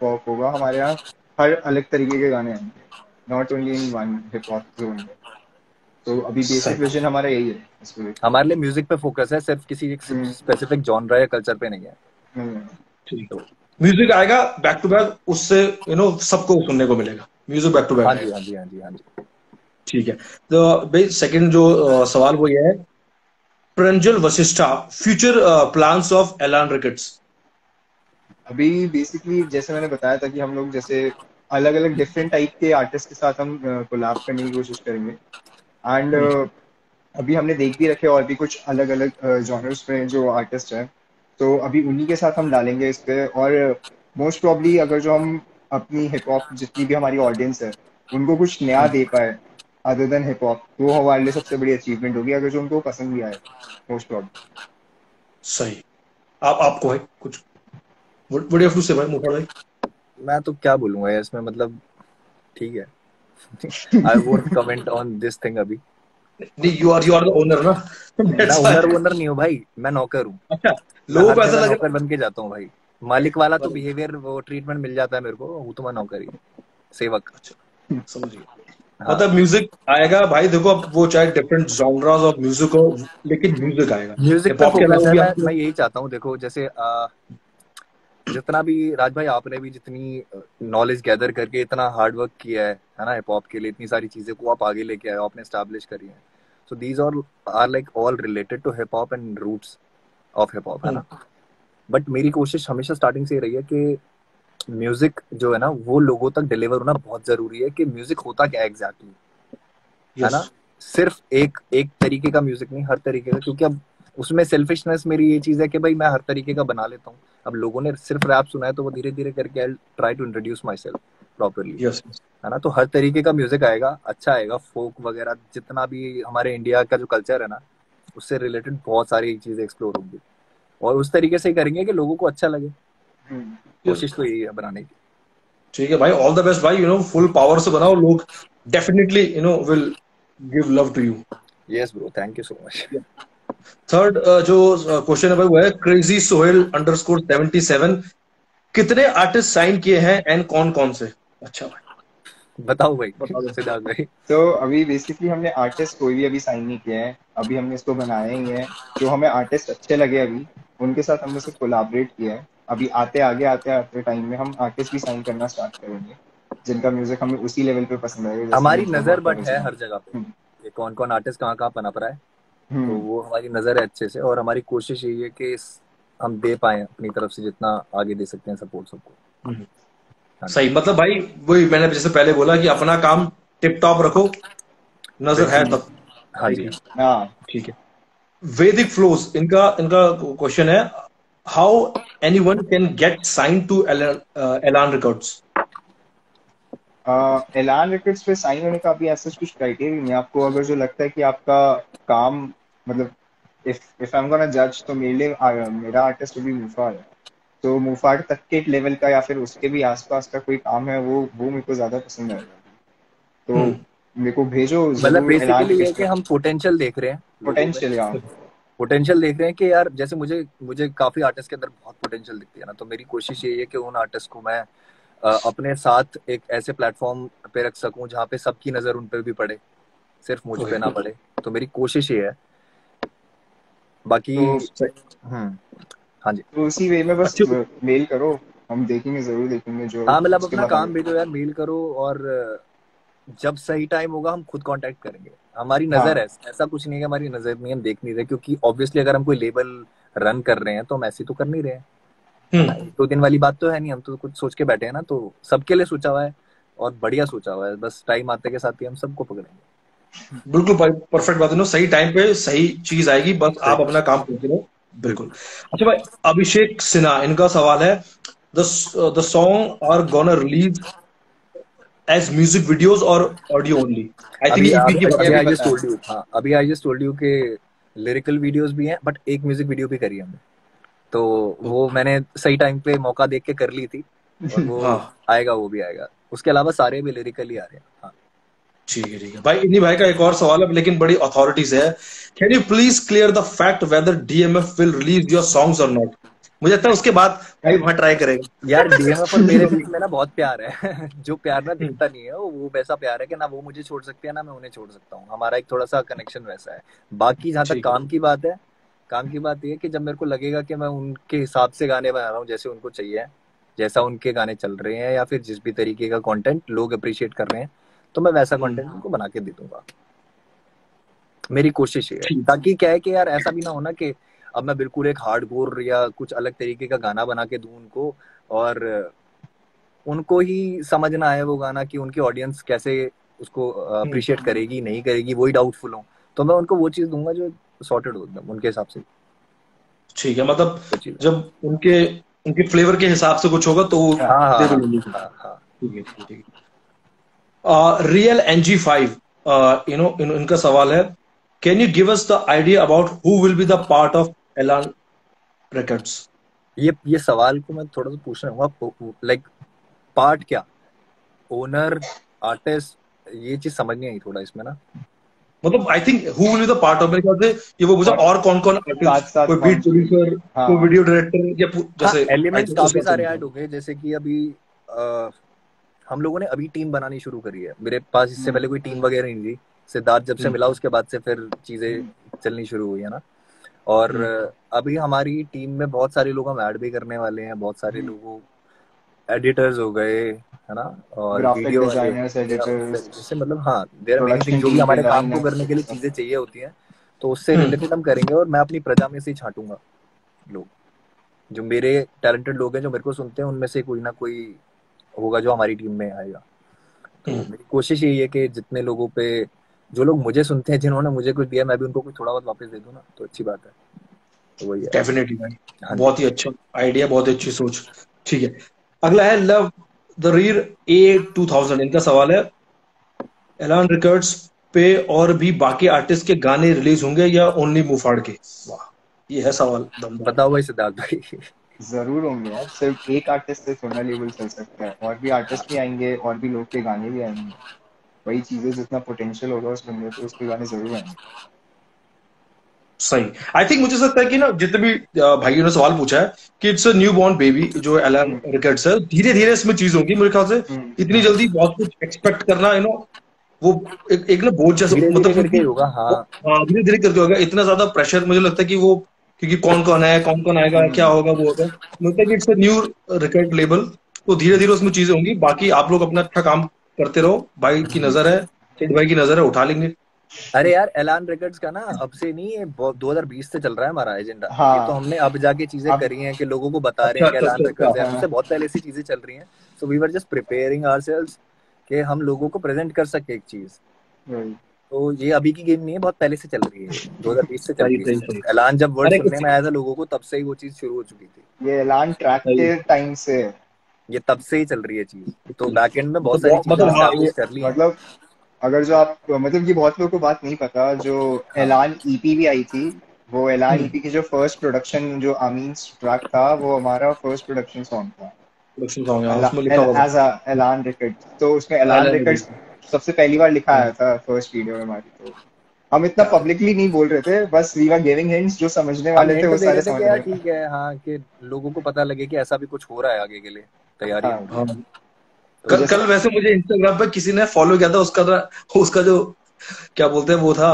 हॉप होगा हमारे यहाँ। हर अलग तरीके के गाने आएंगे, not only in one hip hop zone. तो अभी बेसिक सही। विजन हमारा यही है इसको लेके। हमारे लिए म्यूजिक पे फोकस है, सिर्फ किसी एक हम्म। स्पेसिफिक जॉनरा या कल्चर पे नहीं है। हम्म। ठीक। तो म्यूजिक आएगा बैक टू बैक, उससे सबको सुनने को मिलेगा, म्यूजिक बैक टू हाँ बैक जी आएगा। हाँ जी हाँ जी हाँ जी। ठीक है। तो भाई सेकंड जो सवाल वो ये है, Pranjal Vashishtha, future plans of एलान रिकॉर्ड्स। अभी बेसिकली जैसे मैंने बताया था कि हम लोग जैसे अलग अलग डिफरेंट टाइप के आर्टिस्ट के साथ हम कोलैब करने की कोशिश करेंगे, एंड अभी हमने देख भी रखे और भी कुछ अलग अलग जॉनर्स में जो आर्टिस्ट हैं। तो अभी उन्हीं के साथ हम डालेंगे इस पे, और मोस्ट प्रॉब्ली अगर जो हम अपनी हिप हॉप जितनी भी हमारी ऑडियंस है उनको कुछ नया दे पाए अदर देन हिप हॉप, तो वो हमारे लिए सबसे बड़ी अचीवमेंट होगी, अगर जो उनको पसंद भी आए मोस्ट प्रॉब्ली। सही। आप आपको है कुछ, what do you have to say भाई, मोटा भाई। मैं तो क्या बोलूंगा यार इसमें, मतलब ठीक है। I won't comment on this thing अभी। नहीं, यू आर द ओनर ना। मैं दैट्स ओनर व्हाई। वोनर नहीं हूँ भाई, मैं नौकर हूँ। अच्छा, मैं लोगों हर को ऐसा जगह लग नौकर रहा बन के जाता हूँ भाई। मालिक वाला तो है। बिहेवियर, वो ट्रीटमेंट मिल जाता है मेरे को, वो तो मैं नौकर ही हूँ, सेवक। अच्छा, समझ गया। हाँ। मतलब म्यूजिक आएगा भाई, देखो अब वो चाहे डिफरेंट जॉनरास ऑफ म्यूजिक हो, लेकिन म्यूजिक आएगा। म्यूजिक हिप पे हॉप के फोकस अलावा है। भी मैं आपको। यही चाहता हूँ, देखो जैसे जितना भी राज भाई आपने भी जितनी नॉलेज गैदर करके इतना हार्ड वर्क किया है ना हिप हॉप के लिए, इतनी सारी चीजें को आप आगे लेके आए हो, आपने स्टैब्लिश करी है। So these all are like all related to hip hop and roots of hip hop, है हम्म, ना। बट मेरी कोशिश हमेशा स्टार्टिंग से ही रही है कि म्यूजिक जो है ना वो लोगों तक डिलीवर होना बहुत जरूरी है। कि म्यूजिक होता क्या एग्जैक्टली है यस। ना। सिर्फ एक एक तरीके का म्यूजिक नहीं, हर तरीके का। क्योंकि अब उसमें सेल्फिशनेस मेरी ये चीज है कि भाई मैं हर तरीके का बना लेता हूँ। अब लोगों ने सिर्फ रैप सुना है तो वो धीरे धीरे करके I try to introduce myself properly, yes. है ना। तो हर तरीके का म्यूजिक आएगा, अच्छा आएगा। फोक वगैरह जितना भी हमारे इंडिया का जो कल्चर है ना, उससे रिलेटेड बहुत सारी चीजें एक्सप्लोर होंगी। और उस तरीके से ही करेंगे कि लोगों को अच्छा लगे। यस। कोशिश तो यही है बनाने की। ठीक है भाई, ऑल द बेस्ट भाई, फुल पावर से बनाओ, लोग definitely will give love to you. Yes bro, thank you so much. Third जो क्वेश्चन है भाई वो है क्रेजी सोहेल अंडरस्कोर 77, कितने आर्टिस्ट साइन किए हैं एंड कौन कौन से? अच्छा भाई बताओ भाई बता दो। सिद्धार्थ भाई। तो अभी बेसिकली हमने आर्टिस्ट कोई भी अभी साइन नहीं किया है, अभी हमने इसको बनाया ही है। जो हमें आर्टिस्ट अच्छे लगे अभी उनके साथ हमने सिर्फ कोलैबोरेट किया है। अभी आते आते टाइम में हम आर्टिस्ट भी साइन करना स्टार्ट करेंगे जिनका म्यूजिक हमें उसी लेवल पे पसंद आएगा जैसे हमारी मुझको नजर मौका बट है पसंद हर जगह पे, है। कि कौन कौन आर्टिस्ट कहाँ कहाँ पनप रहा है, तो हम्म वो हमारी नजर है अच्छे से, और हमारी कोशिश यही है कि हम दे पाए अपनी तरफ से जितना आगे दे सकते हैं सपोर्ट सबको। हम्म, हाँ जी। सही, मतलब भाई वही मैंने जैसे पहले बोला कि अपना काम टिप टॉप रखो, नजर है बिल्कुल। तब। हाँ ठीक जी। है, हाँ। ठीक है। वैदिक फ्लोज, इनका इनका क्वेश्चन है, how anyone can get sign to एलान रिकॉर्ड्स? एलान रिकॉर्ड्स पे साइन होने का अभी ऐसा कुछ क्राइटेरिया नहीं है। आपको अगर जो लगता है कि आपका काम मतलब इफ आई एम गोना जज तो मेरे लिए मेरा आर्टिस्ट अभी मुफार है, तो मुफार तक के लेवल का या फिर उसके भी आसपास का कोई काम है वो मेरे को ज्यादा पसंद आएगा। तो हम्म मेरे को भेजो मतलब जरूर एलान बेसिकली ये है रिकॉर्ड्स कि पे। हम पोटेंशियल देख रहे हैं लोगों में, पोटेंशियल या पोटेंशियल देख रहे हैं कि यार जैसे मुझे मुझे काफी आर्टिस्ट के अंदर बहुत पोटेंशियल दिखती है ना, तो मेरी कोशिश यही है कि उन आर्टिस्ट को मैं अपने साथ एक ऐसे प्लेटफॉर्म पे रख सकूं जहाँ पे सबकी नजर उन पे भी पड़े, सिर्फ मुझ पे ओके, ना पड़े। तो मेरी कोशिश ये है, बाकी तो हम्म। हाँ जी। तो उसी वे में बस अच्छी। मेल करो, हम देखेंगे, जरूर देखेंगे जो हाँ मतलब उसके अपना बाद काम आगे। भेजो यार, मेल करो, और जब सही टाइम होगा हम खुद कांटेक्ट करेंगे। हमारी नजर है, हाँ ऐसा कुछ नहीं है कि हमारी नजर नहीं, हम देख नहीं रहे, क्योंकि ऑब्वियसली अगर हम कोई लेबल रन कर रहे हैं तो हम ऐसे तो कर नहीं रहे हैं, है ना। हम्म, 1-2 दिन वाली बात तो है नहीं, हम तो कुछ सोच के बैठे हैं ना, तो सबके लिए सोचा हुआ है और बढ़िया सोचा हुआ है, बस टाइम आते के साथ ही हम सबको पकड़ेंगे। बिल्कुल भाई, परफेक्ट बात है, सही टाइम पे सही चीज आएगी, बस आप सही। अपना काम करते रहो। बिल्कुल। बिल्कुल। अच्छा भाई, अभिषेक सिन्हा, इनका सवाल है, the song are gonna release as music videos और ऑडियो ओनली? आई थिंक अभी ईपी की ये बात अभी है। अभी आई जस्ट बताया। टोल्ड यू, हाँ अभी आई जस्ट टोल्ड यू के लिरिकल वीडियोस भी हैं, बट एक म्यूजिक वीडियो भी करी है हमने, तो वो मैंने सही टाइम पे मौका देख के कर ली थी, और वो हाँ आएगा, वो भी आएगा। उसके अलावा सारे भी लिरिकल ही आ रहे हैं। हाँ। ठीक है, ठीक है भाई। इन्हीं भाई का एक और सवाल है, लेकिन बड़ी अथॉरिटीज है, can you please clear the fact whether DMF will release your songs और नॉट? मुझे लगता है उसके बाद भाई वहां ट्राई करेगा। यार डीएमएफ और मेरे बीच में ना बहुत प्यार है जो प्यार ना दिखता नहीं है, वो वैसा प्यार है कि ना वो मुझे छोड़ सकती है ना मैं उन्हें छोड़ सकता हूँ, हमारा एक थोड़ा सा कनेक्शन वैसा है। बाकी जहाँ तक ठीक है। काम की बात है, काम की बात ये है कि जब मेरे को लगेगा कि मैं उनके हिसाब से गाने बना रहा हूँ, जैसे उनको चाहिए, जैसा उनके गाने चल रहे हैं, या फिर जिस भी तरीके का कंटेंट लोग अप्रिशिएट कर रहे हैं, तो मैं वैसा हम्म, कंटेंट उनको बना के दे दूंगा। मेरी कोशिश ये है, ठीक। ताकि क्या है कि यार ऐसा भी ना हो ना कि अब मैं बिल्कुल एक हार्डकोर या कुछ अलग तरीके का गाना बना के दूं उनको, और उनको ही समझ ना आए वो गाना, कि उनकी ऑडियंस कैसे उसको हम्म, अप्रिशिएट करेगी नहीं करेगी, वही डाउटफुल हो। तो मैं उनको वो चीज दूंगा जो सॉर्टेड हो एकदम उनके हिसाब से, ठीक है, मतलब वो चीज। जब उनके उनके फ्लेवर के हिसाब से कुछ होगा तो वो हाँ हाँ हाँ दे हाँ देंगे। हाँ हाँ। ठीक है, ठीक है, ठीक है। रियल NG5, इनका सवाल है, can you give us the idea about who will be the part of एलान रिकॉर्ड्स? ये सवाल को मैं थोड़ा सा पूछना चाहूंगा, लाइक पार्ट क्या, ओनर, आर्टिस्ट, ये चीज समझ नहीं आई थोड़ा इसमें ना। मतलब I think who will be the part of, मेरे ख्याल से ये वो पूछा और और कौन कौन साथ आर्टिस्ट, साथ कोई कौन बीट सी। प्रोड्यूसर, कोई हाँ वीडियो डायरेक्टर, या हाँ जैसे आई एलिमेंट्स थिंक काफी उसका सारे चलता ऐड हो गए, जैसे कि अभी हम लोगों ने अभी टीम बनानी शुरू करी है। मेरे पास इससे हम्म पहले कोई टीम वगैरह नहीं थी, सिद्धार्थ जब से है। मिला उसके बाद से फिर चीजें चलनी शुरू हुई है ना। और हम्म, अभी हमारी टीम में बहुत सारे लोग हम ऐड भी करने वाले हैं, बहुत सारे लोगों, एडिटर्स हो गए, है ना, और ग्राफिक वीडियो वाले डिजाइनर्स, एडिटर्स, जैसे मतलब हाँ देर मेनी थिंग, प्रोडक्शन जो भी टीम हमारे काम को करने डिजाइनर्स, के लिए सब। चीजें चाहिए होती हैं, तो उससे हम्म, रिलेटेड हम करेंगे। और मैं अपनी प्रजा में से ही छांटूंगा लोग, जो मेरे टैलेंटेड लोग हैं जो मेरे को सुनते हैं, उनमें से कोई ना कोई होगा जो हमारी टीम में आएगा। तो हम्म, मेरी कोशिश यही है कि जितने लोगों पे, जो लोग मुझे सुनते हैं, जिन्होंने मुझे कुछ दिया, मैं भी उनको कुछ थोड़ा बहुत वापस दे दूं ना, तो अच्छी बात है। तो वही है। डेफिनेटली भाई, हाँ जी। बहुत ही अच्छा आइडिया, बहुत ही अच्छी सोच। ठीक है, अगला है लव द रीर A2000, इनका सवाल है, एलान रिकॉर्ड्स पे और भी बाकी आर्टिस्ट के गाने रिलीज होंगे या ओनली मुफाड़ के? वाह, ये है सवाल दमदार। बताओ भाई सिद्धार्थ भाई जरूर होंगे यार, सिर्फ एक आर्टिस्ट से थोड़ा लेबल चल सकता है, और भी आर्टिस्ट भी आएंगे और भी लोग के गाने भी आएंगे। वही चीजें, जितना पोटेंशियल होगा उस बंदे पे, उसके गाने जरूर आएंगे। सही। आई थिंक मुझे लगता है कि ना जितने भी भाइयों ने सवाल पूछा है कि it's a new born baby जो एलन हम्म। रिकर्ड्स है, धीरे धीरे इसमें चीज होगी मेरे ख्याल से। इतनी हम्म। जल्दी बहुत कुछ एक्सपेक्ट करना वो एक ना बोझ जैसा, धीरे मतलब धीरे करके क्योंकि ही होगा, हाँ। हाँ धीरे धीरे करके होगा। इतना ज्यादा प्रेशर मुझे लगता है कि वो, क्योंकि कौन कौन है, कौन कौन आएगा, क्या हम्म। होगा, वो होगा। मुझे लगता है कि it's a new record label, तो धीरे धीरे उसमें चीजें होंगी। बाकी आप लोग अपना अच्छा काम करते रहो, भाई की हम्म। नजर है, सेठ भाई की नजर है, उठा लेंगे। अरे यार, एलान रिकॉर्ड्स का ना अब से नहीं, ये 2020 से चल रहा है हमारा एजेंडा। ये तो हाँ। हमने अब जाके चीजें अब। करी हैं कि लोगों को बता रहे अच्छा हैं कि अच्छा एलान अच्छा अच्छा। रिकॉर्ड्स है, हाँ। उससे बहुत पहले से चीजें चल रही हैं। So we were just preparing ourselves कि हम लोगों को प्रेजेंट कर सके एक चीज। वही। तो ये अभी की गेम नहीं है, बहुत पहले से चल रही है, 2020 से चल सही रही सही है। सही। एलान जब वर्ड अरे सुनने में आया था लोगों को, तब से ही वो चीज शुरू हो चुकी थी। ये ऐलान ट्रैक सही। के टाइम से है। ये तब से ही चल रही है चीज। तो बैक एंड में तो बहुत सारी चीजें मतलब हाँ स्टैब्लिश ये कर ली हैं। मतलब, अगर जो आप मतलब, ये बहुत लोगों को बात नहीं पता, जो हाँ। ऐलान ईपी भी आई थी, वो ऐलान प्रोडक्शन ईपी की जो फर्स्ट प्रोडक्शन, जो आमीन ट्रैक था, वो हमारा फर्स्ट प्रोडक्शन सॉन्ग था। सॉन्ग है उसमें लिखा हुआ था। एज ऐलान रिकॉर्ड्स, तो उसमें ऐलान एलन रिकॉर्ड्स सबसे पहली बार लिखा आया था फर्स्ट वीडियो में हमारी। तो हम इतना पब्लिकली नहीं बोल रहे थे, बस वी वर गिविंग हिंट्स, जो समझने हम वाले थे हिंट वो दे सारे रहे थे समझ कि यार रहे थे। ठीक है, हाँ, कि लोगों को पता लगे कि ऐसा भी कुछ हो रहा है आगे के लिए, तैयारियां हो रही हाँ। हैं। हाँ। तो कल जैसे कल वैसे मुझे इंस्टाग्राम पे किसी ने फॉलो किया था, उसका जो क्या बोलते हैं वो था,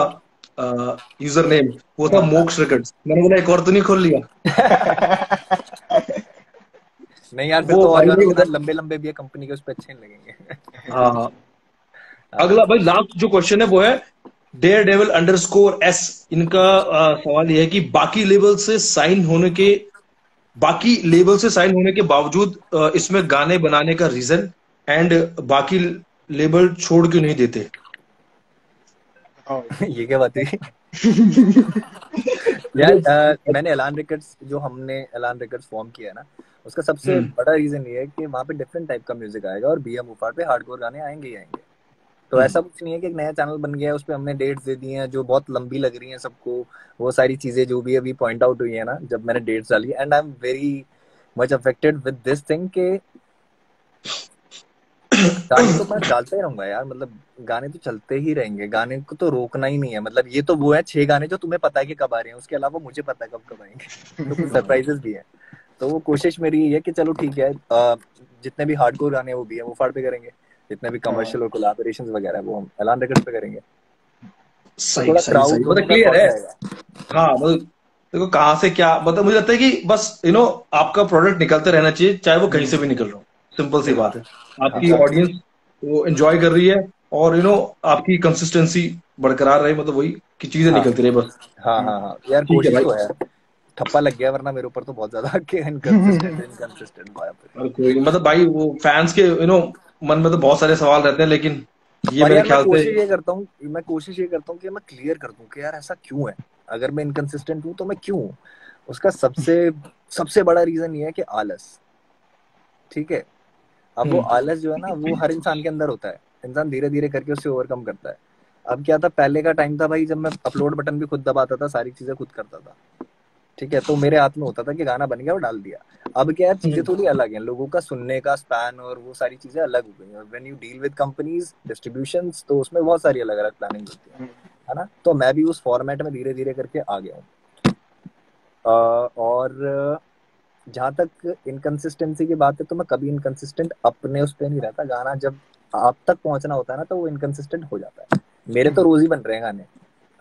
यूजर नेम वो था हाँ। मोक्ष रिकॉर्ड्स। मैंने बोला एक और तो नहीं खोल लिया। नहीं यार, फिर वो तो और भाई गानों ने के नाम मतलब लंबे लंबे भी है, कंपनी के उस पर अच्छे नहीं लगेंगे। हाँ। हाँ। अगला भाई लास्ट जो क्वेश्चन है वो है डेयर डेविल अंडरस्कोर एस। इनका सवाल ये है कि बाकी लेबल से साइन होने के बावजूद इसमें गाने बनाने का रीजन, एंड बाकी लेबल छोड़ क्यों नहीं देते। हाँ। ये क्या बात हुई? यार, मतलब मैंने एलान रिकॉर्ड्स, जो हमने एलान रिकॉर्ड्स फॉर्म किया है ना, उसका सबसे हम्म बड़ा रीजन ये है कि वहाँ पे डिफरेंट टाइप का म्यूजिक आएगा और बीएम उफाड़ पे हार्डकोर गाने आएंगे ही आएंगे। तो हम्म ऐसा कुछ नहीं है कि एक नया चैनल बन गया है, उस पर हमने डेट्स दे दी हैं जो बहुत लंबी लग रही हैं सबको। वो सारी चीजें जो भी अभी पॉइंट आउट हुई है ना, जब मैंने डेट्स डाली, and I am very much affected with this thing के गाने तो मैं डालते ही रहूंगा यार। मतलब गाने तो चलते ही रहेंगे, गाने को तो रोकना ही नहीं है। मतलब ये तो वो है 6 गाने जो तुम्हें पता है कि कब आ रहे हैं, उसके अलावा मुझे पता है कब कब आएंगे। तो कुछ सरप्राइजेस भी है। तो वो कोशिश मेरी ये है कि चलो ठीक है, जितने भी हार्डकोर गाने हैं वो भी है वो फाड़ पे करेंगे, जितने भी हाँ। कमर्शियल और कोलैबोरेशंस वगैरह है वो हम एलान रिकॉर्ड्स पे करेंगे। तो सही थोड़ा सही सही, क्राउड मतलब दोनों का क्लियर सॉर्ट है। रहेगा। हाँ मतलब देखो कहाँ से क्या, मतलब मुझे लगता है कि बस आपका प्रोडक्ट निकलते रहना चाहिए, चाहे वो कहीं से भी निकल रहा हो। सिंपल सी बात बिल्कुल। है। हाँ, आपकी ऑडियंस वो एंजॉय कर रही है, और आपकी कंसिस्टेंसी बरकरार रहे, मतलब वही कि चीजें हाँ, निकलती रहे बस। हाँ, हाँ, हाँ यार, ठीक है कोशिश भाई। तो है। ठप्पा लग गया वरना मेरे ऊपर तो बहुत ज्यादा कि इनकंसिस्टेंट इनकंसिस्टेंट बात है। और कोई नहीं, मतलब भाई वो फैंस के मन में तो बहुत सारे सवाल रहते हैं, लेकिन ये और मेरे यार ख्याल से। मैं कोशिश ये करता हूँ कि मैं क्लियर कर दूं कि यार ऐसा क्यों है। अगर मैं इनकंसिस्टेंट हूँ तो मैं क्यों हूँ। उसका सबसे सबसे बड़ा रीजन ये है कि आलस। ठीक है। अब वो हम्म आलस जो है ना, वो हर इंसान के अंदर होता है। इंसान धीरे धीरे करके उससे ओवरकम करता है। अब क्या था, पहले का टाइम था भाई, जब मैं अपलोड बटन भी खुद दबाता था, सारी चीजें खुद करता था। ठीक है, तो मेरे हाथ में होता था कि गाना बन गया और डाल दिया। अब क्या है, चीजें हम्म थोड़ी अलग हैं, लोगों का सुनने का स्पैन और वो सारी चीजें अलग हो गई हैं। When you deal with companies distribution, तो उसमें बहुत सारी अलग अलग प्लानिंग होती है ना। तो मैं भी उस फॉर्मेट में धीरे धीरे करके आ गया हूँ। और जहां तक इनकंसिस्टेंसी की बात है, तो मैं कभी इनकंसिस्टेंट अपने उस पर नहीं रहता। गाना जब आप तक पहुंचना होता है ना, तो वो इनकंसिस्टेंट हो जाता है। मेरे तो रोज ही बन रहे हैं गाने।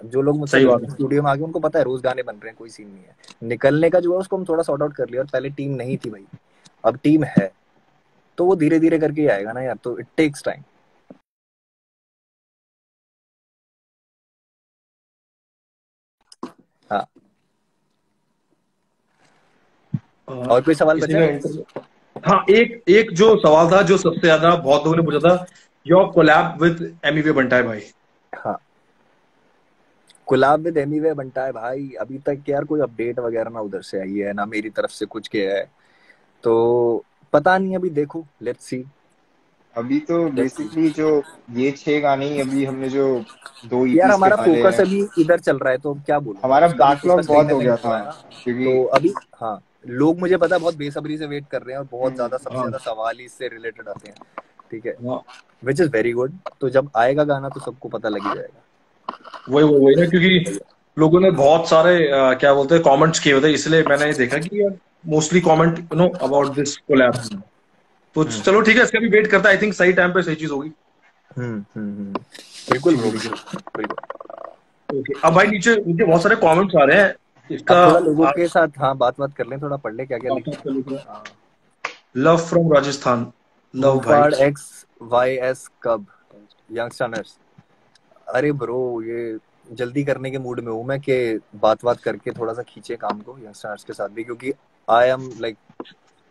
अब जो लोग मुझसे सही बात मिलते हैं है। स्टूडियो में आके, उनको पता है रोज गाने बन रहे हैं, कोई सीन नहीं है। निकलने का जो है उसको हम थोड़ा सॉर्ट आउट कर लिया। और पहले टीम नहीं थी भाई, अब टीम है। तो वो धीरे धीरे करके ही आएगा ना यार, तो इट टेक्स टाइम। हाँ। और कोई सवाल किसी बचा का है? इंटरव्यू। हाँ, एक एक जो सवाल था जो सबसे ज्यादा बहुत लोगों ने पूछा था, योर कोलैब विद एमिवे बंटाई भाई। हाँ, गुलाब विद एमीवे बनता है भाई। अभी तक यार कोई अपडेट वगैरह ना उधर से आई है ना मेरी तरफ से कुछ किया है। तो पता नहीं, अभी देखो, लेट्स सी। अभी तो लेट्स सी। बेसिकली जो ये 6 गाने ही अभी हमने जो दो यार ईपीज पे हमारा डाले फोकस हैं, अभी इधर चल रहा है, तो क्या बोलूं मैं, हमारा उसका भी बैकलॉग फोकस कहीं बहुत ना हो कहीं गया हुआ था, है ना। क्योंकि तो अभी, हाँ, लोग मुझे पता है बहुत बेसब्री से वेट कर रहे हैं और बहुत ज्यादा सबसे हाँ ज्यादा सवाल ही इससे रिलेटेड आते हैं, ठीक है, हाँ, विच इज वेरी गुड। तो जब आएगा गाना तो सबको पता लग ही जाएगा। वही वही वही ना, क्योंकि लोगों ने बहुत सारे क्या बोलते हैं कमेंट्स किए हुए थे, इसलिए मैंने देखा कि mostly comment about this collab. तो हम्म चलो ठीक है, इसका भी वेट करता है, आई थिंक सही टाइम पे सही चीज होगी। बिल्कुल ठीक ब्रो, है ठीक बिल्कुल बिल्कुल। है, ओके। अब भाई नीचे नीचे बहुत सारे कमेंट्स आ रहे हैं अब इसका। थोड़ा लोगों के साथ हाँ बात कर लें, थोड़ा पढ़ लें क्या क्या लिखे हैं। हाँ। लव फ्रॉम राजस्थान, लव भाई। मुफाड़ एक्स वाई एस कब यंगस्टर्स। अरे ब्रो ये जल्दी करने के मूड में हूँ मैं कि बात करके थोड़ा सा खींचे काम को यंगस्टर्स के साथ भी, क्योंकि I am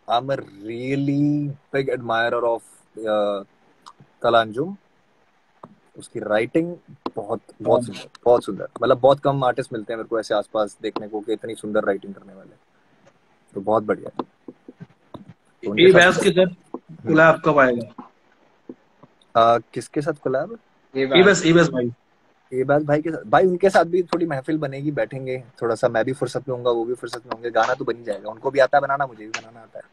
a really big admirer of कलांजुम। उसकी राइटिंग बहुत बहुत सुंदर, बहुत सुंदर। मतलब बहुत कम आर्टिस्ट मिलते हैं मेरे को ऐसे आसपास देखने को कि इतनी सुंदर राइटिंग करने वाले, तो बहुत बढ़िया। तो उनके ए साथ बैस के साथ कोलैब कब आएगा? किसके साथ कोलैब? ये ए बात बैस, ए बैस भाई। ये बात भाई के साथ, भाई उनके साथ भी थोड़ी महफिल बनेगी, बैठेंगे थोड़ा सा, मैं भी फुर्सत में होऊंगा, वो भी फुर्सत में होंगे, गाना तो बन ही जाएगा। उनको भी आता है बनाना, मुझे भी बनाना आता है।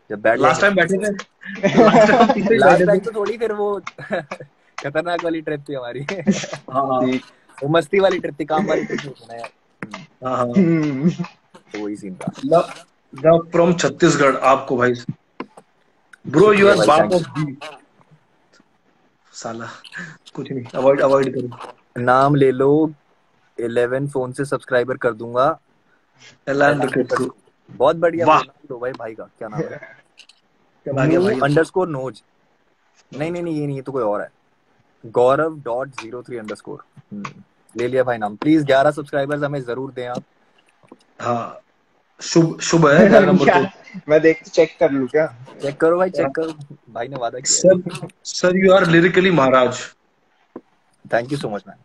जब बैठ लास्ट टाइम बैठे जाएंगे थे, लास्ट टाइम हम पीछे ही लास्ट बैठे थे। टाइम तो थोड़ी, फिर वो खतरनाक वाली ट्रिप थी हमारी हाँ हाँ ठीक। वो मस्ती वाली ट्रिप थी, काम वाली ट्रिप नहीं थी ना यार। हाँ हाँ। हम्म, तो वही सीन था। लव लव फ्रॉम छत्तीसगढ़ आपको भाई। ब्रो यू शुक्रिया आर भाई, बाप थैंक ऑफ बी। साला कुछ नहीं, अवॉइड अवॉइड करो। यू। नाम ले लो, 11 फोन से सब्सक्राइबर कर दूंगा। एलान एलान रिकेट्स को। अंडरस्कोर, बहुत बढ़िया वाह, ब्रो, नाम लो भाई। भाई का क्या नाम है? चला गया मू भाई अब। अंडरस्कोर नोज। नहीं ये नहीं, ये तो कोई और है। Gaurav.03_। ले लिया भाई नाम। प्लीज 11 सब्सक्राइबर्स हमें जरूर दें आप। हाँ, शुभ शुभ है 11 नंबर क्या? तो। मैं देख चेक कर लूं क्या? चेक करो भाई, चेक करो। भाई ने वादा किया सर है। सर यू आर लिरिकली महाराज। Thank you so much man.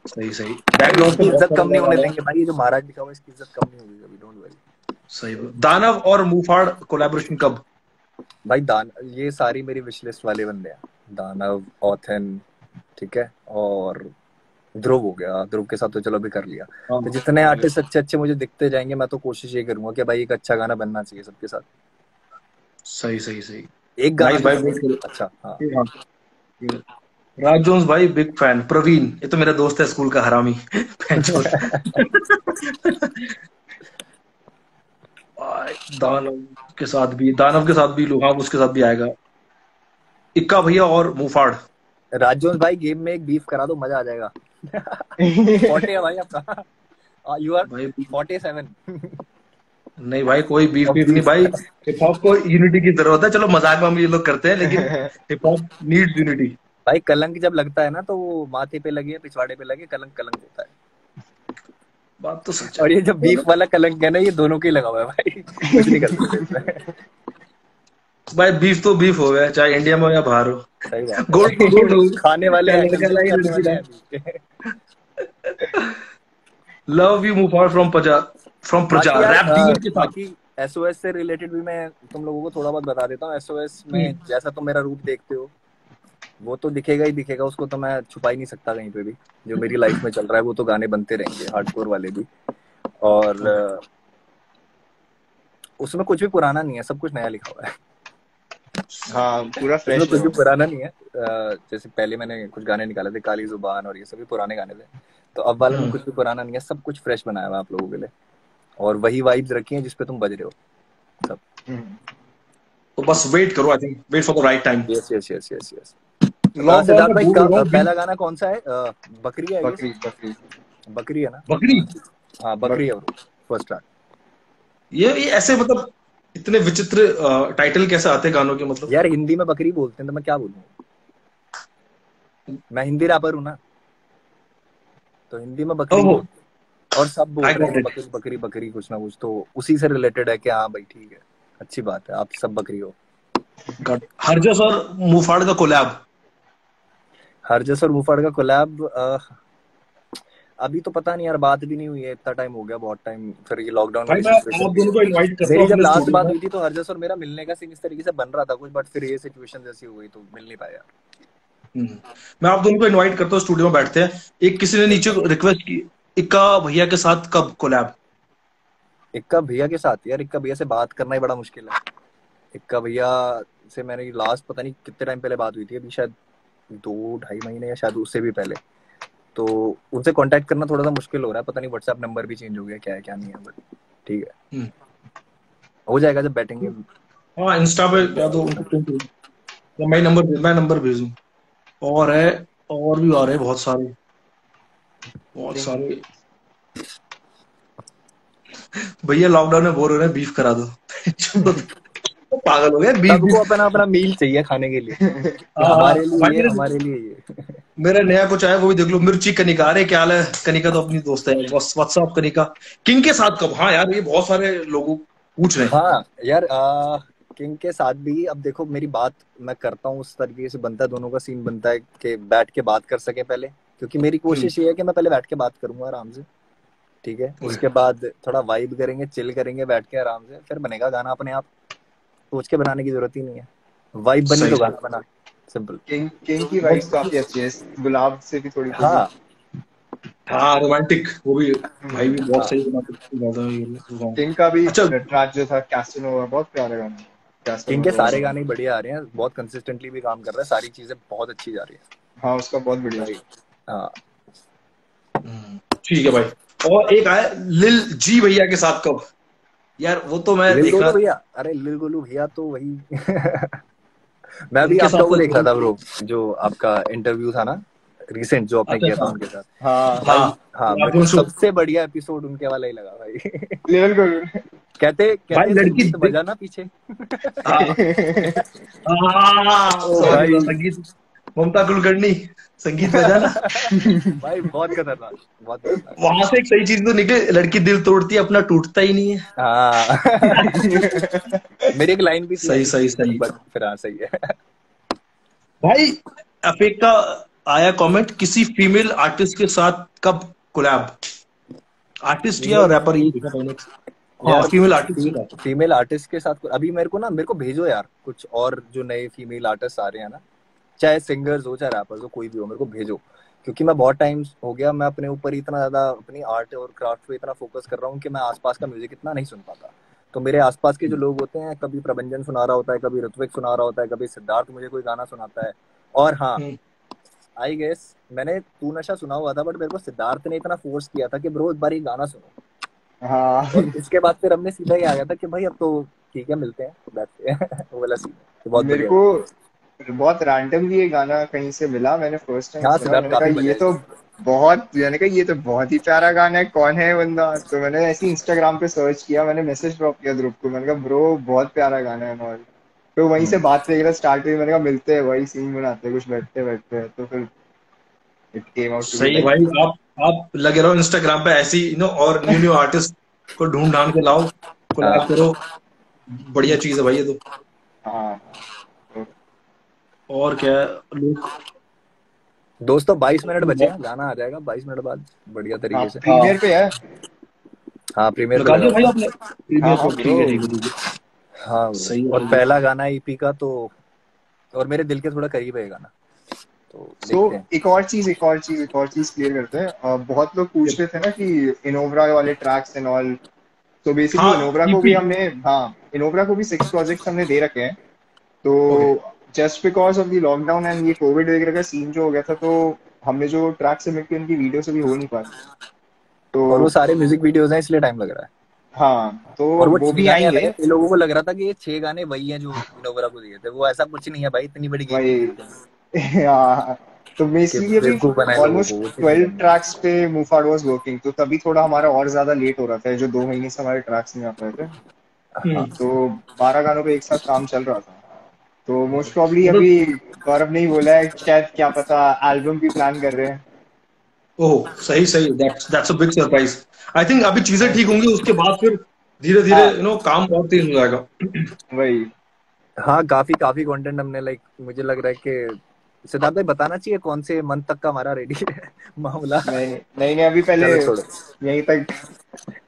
सही सही, बैकग्राउंड पे इसकी बहुत इज्जत सारे कम नहीं लोग आ होने रहे हैं। देंगे भाई, ये जो महाराज लिखा हुआ है इसकी इज्जत कम नहीं होगी कभी, डोंट वरी। सही बात। दानव और मुफाड़ कोलैबोरेशन कब? भाई दान ये सारी मेरी विश लिस्ट वाले बंदे हैं। दानव, ऑथन, ठीक है, और ध्रुव हो गया। ध्रुव के साथ तो चलो अभी कर लिया। हाँ, तो जितने आर्टिस्ट अच्छे अच्छे मुझे दिखते जाएंगे, मैं तो कोशिश ये करूंगा कि भाई एक अच्छा गाना बनना चाहिए सबके साथ। सही सही सही। एक गाना नाइस तो भाई, वेट बने। करो। अच्छा हाँ। हाँ, राज जोन्स भाई बिग फैन। प्रवीण, ये तो मेरा दोस्त है स्कूल का हरामी। पैंचोद। दानव दानव के साथ भी हाँ उसके साथ भी आएगा। इक्का भैया और मुफाड़। राजोन भाई गेम में एक बीफ करा दो, मजा आ जाएगा 40 है भाई आपका। यू आर भाई 47। नहीं भाई, कोई बीफ अब बीफ नहीं बीफ भाई। हिप हॉप को यूनिटी की जरूरत है। चलो मजाक में हम ये लोग करते हैं, लेकिन हिप हॉप नीड्स यूनिटी। भाई कलंक जब लगता है ना, तो वो माथे पे लगे पिछवाड़े पे लगे, कलंक कलंक होता है। बात तो सच और है। ये जो बीफ वाला कलंक है ना, ये दोनों के ही लगा हुआ है भाई, कुछ नहीं कर सकते इसमें। भाई बीफ तो बीफ हो गया, चाहे इंडिया में हो या बाहर हो। सही बात गोल्ड तो है। गोल्ड हो। खाने वाले चाहे हैं, लड़का कंज्यूम लाए करने लड़की वाले लाए। हैं beef के। लव यू मुफाड़ फ्रॉम प्रजा बाकी यार रैप डीमन के साथ। बाकी एसओएस से रिलेटेड भी मैं तुम लोगों को थोड़ा बहुत बता देता हूँ। एसओएस में जैसा तुम मेरा रूप देखते हो, वो तो दिखेगा ही दिखेगा, उसको तो मैं छुपा ही नहीं सकता कहीं पे भी। जो मेरी लाइफ में चल रहा है वो तो गाने बनते रहेंगे, हार्डकोर वाले भी। और उसमें कुछ भी पुराना नहीं है, सब कुछ नया लिखा हुआ है। हाँ पूरा उसमें फ्रेश कुछ है। भी पुराना नहीं है। जैसे पहले मैंने कुछ गाने निकाले थे, काली जुबान और ये सभी पुराने गाने थे। तो अब वाले में कुछ भी पुराना नहीं है, सब कुछ फ्रेश बनाया हुआ है आप लोगों के लिए। और वही वाइब्स रखी हैं जिसपे तुम बज रहे हो सब। तो बस वेट करो, I think wait for the right time. Yes yes yes yes yes. Lockdown Siddharth में भाई भूल रहा हूँ पहला गाना कौन सा है? बकरी है बकरी ये? बकरी बकरी है ना? बकरी। हाँ बकरी है वो, फर्स्ट ट्रैक। ये ऐसे मतलब इतने विचित्र टाइटल कैसे आते हैं गानों के, मतलब। यार हिंदी में बकरी बोलते हैं तो मैं क्या बोलूँ, मैं हिंदी रैपर हूँ ना, तो हिंदी में बकरी ओहो, बोलते हैं। और सब बोल आई रहे गॉट हैं इट। बकरी बकरी बकरी, कुछ ना कुछ तो उसी से रिलेटेड है कि हाँ भाई ठीक है, अच्छी बात है, आप सब बकरी हो। हरजस और मुफाड़ का कोलैब। हरजस और मुफाड़ का कोलैब अभी तो पता नहीं यार, बात भी नहीं हुई है, इतना टाइम हो गया, बहुत टाइम। फिर ये लॉकडाउन भाई वाली मैं सिचुएशन आप भी दोनों को इनवाइट करता मेरी हूँ जब अपने लास्ट स्टूडियो बात में। हुई थी तो हरजस और मेरा मिलने का सीन इस तरीके से बन रहा था कुछ, बट फिर ये सिचुएशन जैसी हो गई तो मिल नहीं पाया। मैं आप दोनों को इनवाइट करता हूँ, स्टूडियो में बैठते हैं। एक किसी ने नीचे रिक्वेस्ट की, इक्का भैया के साथ कब कोलैब। इक्का भैया के साथ यार, इक्का भैया से बात करना ही बड़ा मुश्किल है। इक्का भैया से मैंने लास्ट पता नहीं कितने टाइम पहले बात हुई थी, अभी शायद 2-2.5 महीने या शायद उससे भी पहले। तो उनसे कांटेक्ट करना थोड़ा सा मुश्किल हो रहा है, पता नहीं व्हाट्सएप नंबर भी चेंज हो गया क्या है क्या नहीं है, बट ठीक है, हो जाएगा जब बैठेंगे। हाँ इंस्टा पे या तो उनको पिन करो, या मैं नंबर भेजूं। और है, और भी आ रहे हैं बहुत सारे भैया लॉकडाउन में बोर हो रहे हैं, बीफ करा दो। पागल हो गए, बीफ सबको अपना अपना मील चाहिए खाने के लिए, हमारे लिए ये, हमारे लिए ये। मेरा नया कुछ आया वो भी देख लो, मिर्ची कनिका। अरे क्या हाल है कनिका, तो अपनी दोस्त है, व्हाट्सअप कनिका। किंग के साथ कब? हाँ यार ये बहुत सारे लोग पूछ रहे हैं। हाँ यार किंग के साथ भी अब देखो, मेरी बात मैं करता हूँ उस तरीके से बनता है, दोनों का सीन बनता है कि बैठ के बात कर सके पहले, क्योंकि मेरी कोशिश ये है कि मैं पहले बैठ के बात करूंगा आराम से, ठीक है, उसके बाद थोड़ा वाइब करेंगे, चिल करेंगे बैठ के आराम से, फिर बनेगा गाना अपने आप, सोच के बनाने की जरूरत ही नहीं है, वाइब बनी तो गाना बना, सिंपल। किंग की वाइब्स काफी अच्छी है, गुलाब से भी थोड़ी हाँ हाँ रोमांटिक, वो भी भाई भी बहुत सही रोमांटिक। किंग का भी अच्छा ट्रैक जो था कैसिनो, बहुत प्यारा गाना। किंग के सारे गाने बढ़िया आ रहे हैं, बहुत कंसिस्टेंटली भी काम कर रहा है, सारी चीजें बहुत अच्छी जा रही है। हाँ उसका बहुत बढ़िया। हाँ ठीक है भाई। और एक आया लिल जी भैया के साथ कब? यार वो तो मैं लिल देख रहा गोलू भैया, अरे लिल गोलू भैया तो वही मैं भी उनके आपका साथ वो तो देख रहा था ब्रो, जो आपका इंटरव्यू था ना रिसेंट, जो आपने किया था उनके साथ। हाँ भाई हाँ हाँ, मेरे को सबसे बढ़िया एपिसोड उनके वाला ही लगा भाई। लेवल को भाई कहते लड़की संगीत बजाना पीछे। भाई संगीत, ममता कुलकर्णी संगीत बजाना। भाई बहुत खतरनाक, बहुत खतरनाक। वहां से एक सही चीज तो निकले, लड़की दिल तोड़ती है अपना टूटता ही नहीं है। हाँ मेरी एक लाइन भी थी सही सही सही। बट फिर हाँ सही है। भाई अफेक का आया कमेंट, किसी फीमेल आर्टिस्ट के साथ कब कोलैब? आर्टिस्ट या रैपर, ये देखा मैंने। हाँ फीमेल आर्टिस्ट, फीमेल आर्टिस्ट के साथ अभी मेरे को भेजो यार कुछ और जो नए फीमेल आर्टिस्ट आ रहे हैं ना, चाहे सिंगर्स हो चाहे रैपर्स हो, कोई भी हो, मेरे को भेजो, क्योंकि मैं बहुत टाइम हो गया मैं अपने ऊपर इतना ज्यादा अपनी आर्ट और क्राफ्ट पे इतना फोकस कर रहा हूँ कि मैं आसपास का म्यूजिक इतना नहीं सुन पाता। तो मेरे आसपास के जो लोग होते हैं, कभी प्रभंजन सुना रहा होता है, कभी ऋत्विक सुना रहा होता है, कभी सिद्धार्थ मुझे कोई गाना सुनाता है। और हाँ आई गेस मैंने तू नशा सुना हुआ था, बट मेरे को सिद्धार्थ ने इतना फोर्स किया था कि ब्रो एक बार ये गाना सुनो। हाँ और इसके बाद फिर हमने सीधा ही आ गया था कि भाई अब तो ठीक है मिलते हैं, बैठते हैं वो वाला सीन बहुत मेरे को बहुत रैंडमली ये गाना कहीं से मिला, मैंने फर्स्ट टाइम सुना, मैंने कहा ये तो बहुत ही प्यारा गाना है, कौन है बंदा? तो मैंने ऐसे इंस्टाग्राम पे सर्च किया, मैंने मैसेज ड्रॉप किया ध्रुव को, मैंने कहा ब्रो बहुत प्यारा गाना है और तो वहीं से बात वगैरह स्टार्ट हुई, मैंने कहा मिलते हैं, वही सीन बनाते हैं कुछ, बैठते बैठते तो फिर इट केम आउट। सही भाई, आप लगे रहो इंस्टाग्राम पे ऐसी और न्यू आर्टिस्ट को ढूंढ ढांड के लाओ, कोलैब करो, बढ़िया चीज है भाई ये तो। हाँ और क्या लोग दोस्तों 22 मिनट बचे हैं, गाना आ जाएगा 22 मिनट बाद बढ़िया तरीके से। प्रीमियर पे है। हाँ प्रीमियर लगा दिया भाई आपने? हाँ सही। और पहला गाना ईपी का तो, और मेरे दिल के थोड़ा करीब है गाना, तो एक और चीज क्लियर करते हैं। बहुत लोग पूछ रहे थे ना कि इनोवरा वाले ट्रैक्स एंड ऑल, तो बेसिकली इनोवरा को भी हमने, इनोवरा को भी 6 प्रोजेक्ट्स हमने दे रखे हैं। तो just because of the lockdown and ये कोविड वगैरह का सीन जो हो गया था, तो हमने जो ट्रैक सबमिट किए उनकी वीडियो से भी हो नहीं पाई, तो और वो सारे म्यूजिक वीडियोस हैं इसलिए टाइम लग रहा है। हाँ तो और वो भी आएंगे। लोगों को लग रहा था कि ये 6 गाने वही हैं जो इनोवरा को दिए थे, वो ऐसा कुछ नहीं है भाई, इतनी बड़ी गेम। तो बेसिकली अभी ऑलमोस्ट 12 ट्रैक्स पे मूफाड वाज वर्किंग, तो तभी थोड़ा हमारा और ज्यादा लेट हो रहा था, जो 2 महीने से हमारे ट्रैक्स नहीं आ पाए थे। तो 12 गानों पे एक साथ काम चल रहा था, तो मोस्ट प्रॉब्ली अभी गौरव ने ही बोला है, शायद क्या पता एल्बम भी प्लान कर रहे हैं। ओह सही सही, that's a big surprise. I think अभी चीजें ठीक होंगी, उसके बाद फिर धीरे धीरे काम बहुत तेज हो जाएगा। वही हाँ काफी कंटेंट हमने मुझे लग रहा है कि सिद्धार्थ भाई बताना चाहिए कौन से मंथ तक का हमारा रेडी है मामला। नहीं अभी पहले यहीं तक।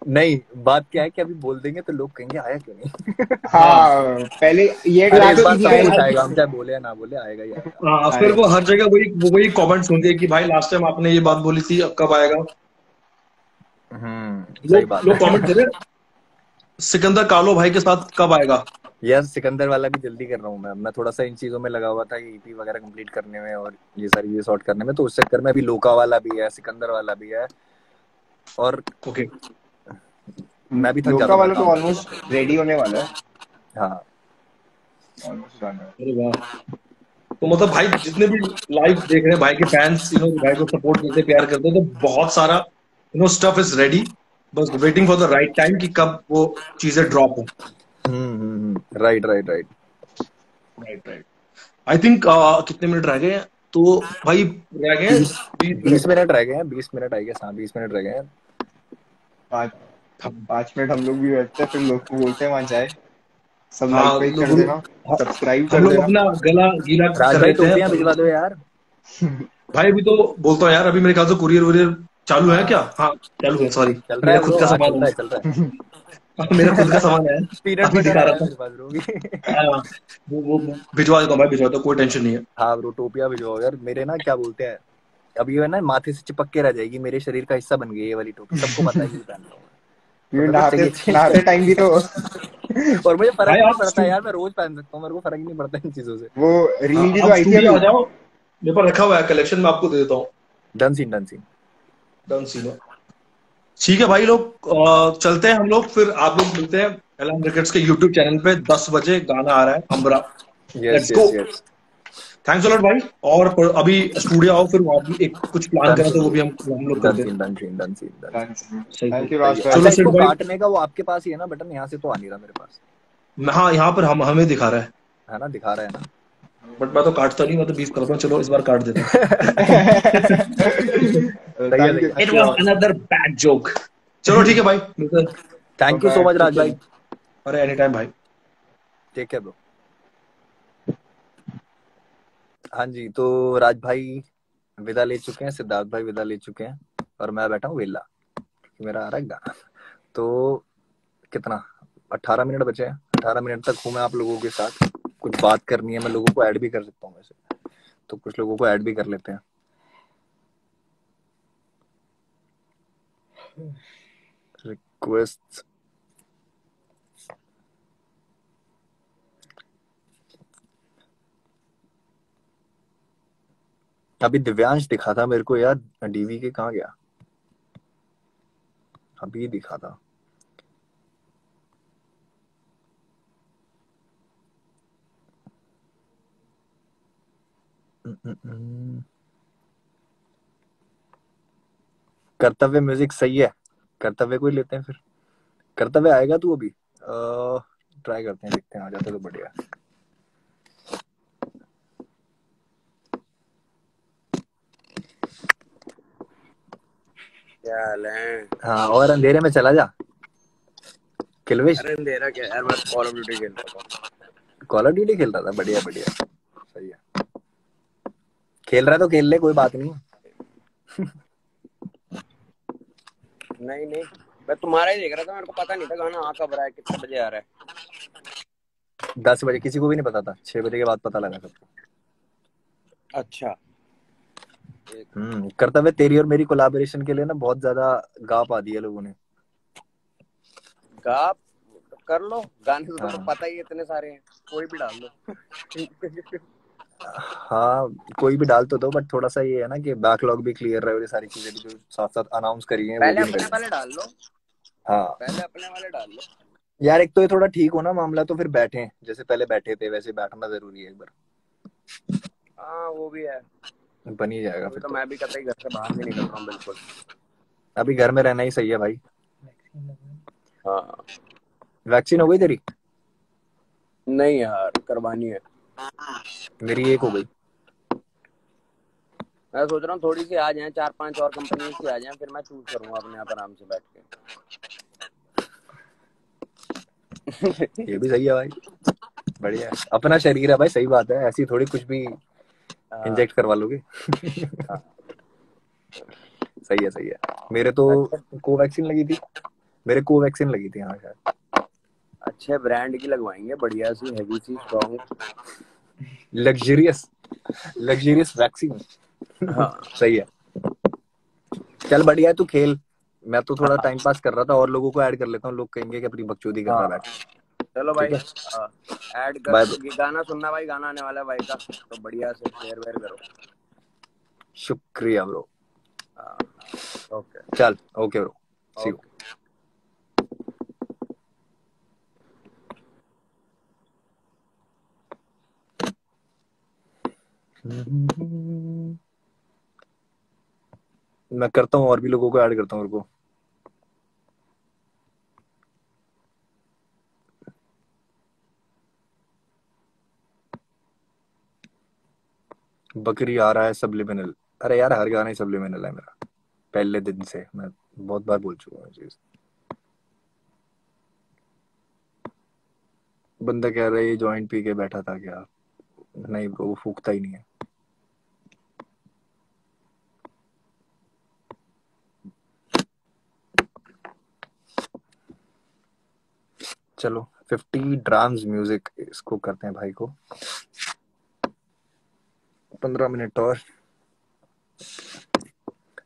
नहीं बात क्या है कि अभी बोल देंगे तो लोग कहेंगे आया क्यों नहीं। हाँ पहले ये आएगा, हम चाहे बोले या ना बोले आएगा ही आएगा। फिर वो हर जगह वही कमेंट्स होंगे कि भाई लास्ट टाइम आपने ये बात बोली थी, अब कब आएगा। सही बात। लोग कमेंट करें सिकंदर कालो भाई के साथ कब आएगा? यार सिकंदर वाला भी जल्दी कर रहा हूँ मैं थोड़ा सा इन चीजों में लगा हुआ था, ईपी वगैरह कंप्लीट करने में और ये सारी चीजें सॉर्ट करने में, तो उस चक्कर में अभी लोका वाला भी है, सिकंदर वाला भी है, और ओके। मैं भी थक जाता लोका हूँ यार वाला तो काम करते ऑलमोस्ट रेडी होने वाला है, करते। हाँ ऑलमोस्ट डन है। अरे वाह, तो मतलब भाई जितने भी लाइव देख रहे हैं भाई के फैंस, भाई को सपोर्ट करते प्यार करते हैं, तो बहुत सारा स्टफ इज रेडी, बस waiting for the right time कि कब वो चीजें ड्रॉप हो। Right right right. Right right. I think कितने मिनट रह गए हैं? तो भाई रह गए हैं 20 20 मिनट। मिनट रह गए हैं, 20 मिनट आई गेस, हाँ 20 मिनट रह गए हैं। 5 5 मिनट हम लोग भी बैठते हैं, फिर लोग को बोलते हैं वहां जाए, सब हाँ लाइक वाइक कर लोग, देना, सब्सक्राइब हम कर लोग देना। अपना गला गीला राज कर भाई लेते हैं। टोपियां भिजवा दो यार। भाई अभी तो बोलता हूँ यार, अभी मेरे ख्याल से कुरियर वुरियर चालू है क्या? हाँ हाँ चालू है, सॉरी। चल रहा मेरा है खुद ब्रो, का हाँ सामान चल है। रहा है चल रहा है। मेरा खुद का सामान है, पीनट अभी बटर दिखा है रहा यार था। मेरे पास ब्रो भी। हाँ, वो भिजवा देता हूँ भाई, भिजवा देता हूँ, कोई टेंशन नहीं है। हाँ ब्रो टोपियां भिजवाओ यार, मेरे ना क्या बोलते हैं, अभी ये है ना माथे से चिपक के रह जाएगी, मेरे शरीर का हिस्सा बन गई है ये वाली टोपी, सबको पता है यही पहन रहा हूँ मैं। तो ये मेरे को नहाते चाहिए चेंज नहाते टाइम भी तो कर। और मुझे फर्क भाई भी नहीं आप पड़ता यार, मैं रोज पहन सकता हूँ, मेरे को फर्क ही नहीं पड़ता इन चीजों से। वो रील भी तो आप आई थी स्टूडियो अभी। आ जाओ, मेरे पास रखा हुआ है कलेक्शन, में आपको दे देता हूँ। Done scene done scene. Done scene है। ठीक है भाई लोग, चलते हैं हम लोग, फिर आप लोग मिलते हैं एलएम रिकॉर्ड्स के यूट्यूब चैनल पे 10 बजे, गाना आ रहा है Ambara. Yes let's go. Yes yes. Thanks a lot भाई। और अभी स्टूडियो आओ, फिर वहां भी एक कुछ प्लान डन करें, तो सीन वो भी हम लोग डन करते हैं। Scene done scene done scene done scene. सही है। थैंक यू सही राज है। भाई। अच्छा चलो सेठ इसको भाई। काटने का वो आपके पास ही है ना बटन, यहाँ से तो आ नहीं रहा मेरे पास। हाँ यहाँ पर हमें दिखा रहा है, है ना, दिखा रहा है ना। बट मैं तो काटता नहीं, मैं तो 20 करता हूँ। चलो इस बार काट देता हूँ। सही है थैंक सही यू, है। It thank you was Raj. Another bad joke. चलो ठीक है भाई, मिलते हैं। Thank you so bye, much ठीक राज है भाई। bro। अरे एनी टाइम भाई। Take care bro. हाँ जी, तो राज भाई विदा ले चुके हैं, सिद्धार्थ भाई विदा ले चुके हैं, और मैं बैठा हूँ वेला, क्योंकि मेरा आ रहा है गाना। तो कितना, 18 मिनट बचे हैं, 18 मिनट तक हूँ मैं आप लोगों के साथ। कुछ बात करनी है, मैं लोगों को ऐड भी कर सकता हूँ वैसे, तो कुछ लोगों को ऐड भी कर लेते हैं। रिक्वेस्ट, अभी दिव्यांश दिखा था मेरे को यार, डीवी के कहाँ गया, अभी दिखा था। कर्तव्य म्यूजिक सही है, कर्तव्य को ही लेते हैं फिर। कर्तव्य आएगा तू अभी, ट्राई करते हैं, देखते हैं, आ जाते तो बढ़िया। क्या हाल है? हाँ, और अंधेरे में चला जा किलविश। अरे अंधेरा क्या यार, मैं कॉल ऑफ ड्यूटी खेल रहा था। कॉल ऑफ ड्यूटी खेल रहा था, बढ़िया बढ़िया, सही है। खेल रहा है तो खेल ले, कोई बात नहीं। नहीं नहीं, मैं तुम्हारा ही देख रहा था, मेरे को पता नहीं था गाना आ कब रहा है, कितने बजे आ रहा है। 10 बजे, किसी को भी नहीं पता था, 6 बजे के बाद पता लगा सबको। अच्छा। कर्तव्य तेरी और मेरी कोलैबोरेशन के लिए ना बहुत ज्यादा गा पा दिया लोगों ने। गा कर लो, गाने तो हाँ। तुम्हें पता ही है, इतने सारे हैं, कोई भी डाल लो। हाँ कोई भी डाल तो दो, बट थोड़ा सा ये है ना कि बैकलॉग भी क्लियर रहे और ये सारी चीजें भी जो साथ साथ अनाउंस करी हैं वो पहले भी अपने निकल वाले डाल लो, हाँ पहले अपने वाले डाल लो। यार, एक तो ये थोड़ा ठीक हो ना मामला, तो फिर बैठे जैसे पहले बैठे थे वैसे बैठना जरूरी है एक बार। हाँ वो भी है, बन ही जाएगा अभी फिर तो तो। मैं भी कतई घर से बाहर नहीं निकल रहा हूँ बिल्कुल। अभी घर में रहना ही सही है भाई। हाँ वैक्सीन हो गई तेरी? नहीं यार, करवानी है। मेरी एक हो गई। मैं सोच रहा हूँ थोड़ी सी आ जाए, 4-5 और कंपनी की आ जाए, फिर मैं चूज करूंगा अपने आप आराम से बैठ के। ये भी सही है भाई, बढ़िया है, अपना शरीर है भाई, सही बात है, ऐसी थोड़ी कुछ भी इंजेक्ट करवा लोगे। सही है सही है। मेरे तो कोवैक्सीन लगी थी, मेरे कोवैक्सीन लगी थी, हाँ शायद। अच्छे ब्रांड की लगवाएंगे, बढ़िया सी हैवी सी स्ट्रॉन्ग, लग्जरियस लग्जरियस वैक्सीन। हाँ सही है, चल बढ़िया है, तू खेल, मैं तो थोड़ा टाइम पास कर रहा था, और लोगों को ऐड कर लेता हूँ, लोग कहेंगे कि अपनी बकचोदी कर रहा है हाँ बैठ। चलो ठीक भाई, है, ऐड कर बाय दो। ये गाना सुनना भाई, गाना आने वाला है भाई का, तो बढ़िया से शेयर वेयर करो। शुक्रिया ब्रो। ओके चल okay bro, see you. Okay. मैं करता हूँ, और भी लोगों को ऐड करता हूँ, रुको। बकरी आ रहा है सबलिमिनल। अरे यार हर गाना ही सबलिमिनल है मेरा, पहले दिन से मैं बहुत बार बोल चुका हूँ ये चीज। बंदा कह रहा है ये जॉइंट पी के बैठा था क्या? नहीं ब्रो, वो फूकता ही नहीं है। चलो 50 ड्राम्स म्यूजिक इसको करते हैं भाई को, 15 मिनट और।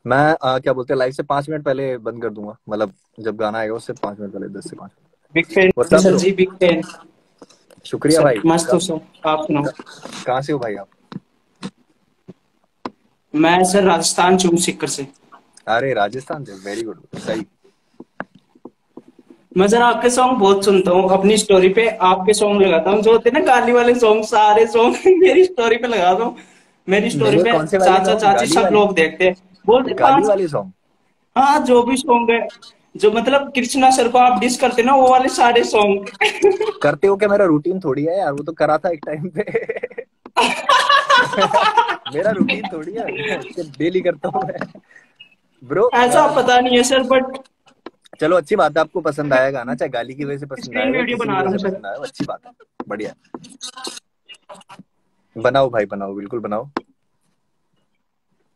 मैं क्या बोलते हैं, लाइव से 5 मिनट पहले बंद कर दूंगा, मतलब जब गाना आएगा उससे 5 मिनट पहले, 10 से 5 मिनट बिग फैन पहले। व्हाट्सअप सर ब्रो, जी, बिग फैन शुक्रिया सर। भाई। मस्त हो सर, आप सुनाओ। कहाँ से हो भाई आप? मैं सर राजस्थान चूम सीकर से। अरे राजस्थान से, वेरी गुड, सही। मैं सर आपके सॉन्ग बहुत सुनता हूँ, अपनी स्टोरी पे आपके सॉन्ग लगाता हूँ, जो होते हैं ना गाली वाले सॉन्ग, सारे सॉन्ग मेरी स्टोरी पे लगाता हूँ। मेरी स्टोरी मेरे पे कौन से वाले चाचा सॉन्ग? चाची गाली सब वाले? लोग देखते हैं, बोलते गाली पांच। वाले सॉन्ग? हाँ, जो भी सॉन्ग है, जो मतलब कृष्णा सर को आप डिस करते ना, वो वाले सारे सॉन्ग। करते हो क्या? मेरा रूटीन थोड़ी है यार, वो तो करा था एक टाइम पे। मेरा रूटीन थोड़ी है कि डेली करता हूँ मैं ब्रो। ऐसा पता नहीं है सर, बट चलो अच्छी बात है, आपको पसंद आया गाना, चाहे गाली की वजह से पसंद स्क्रीन आएगा, वीडियो किसी भी बना वजह रहा हूँ से सर। पसंद आएगा, अच्छी बात है, बढ़िया है। बनाओ भाई बनाओ, बिल्कुल बनाओ।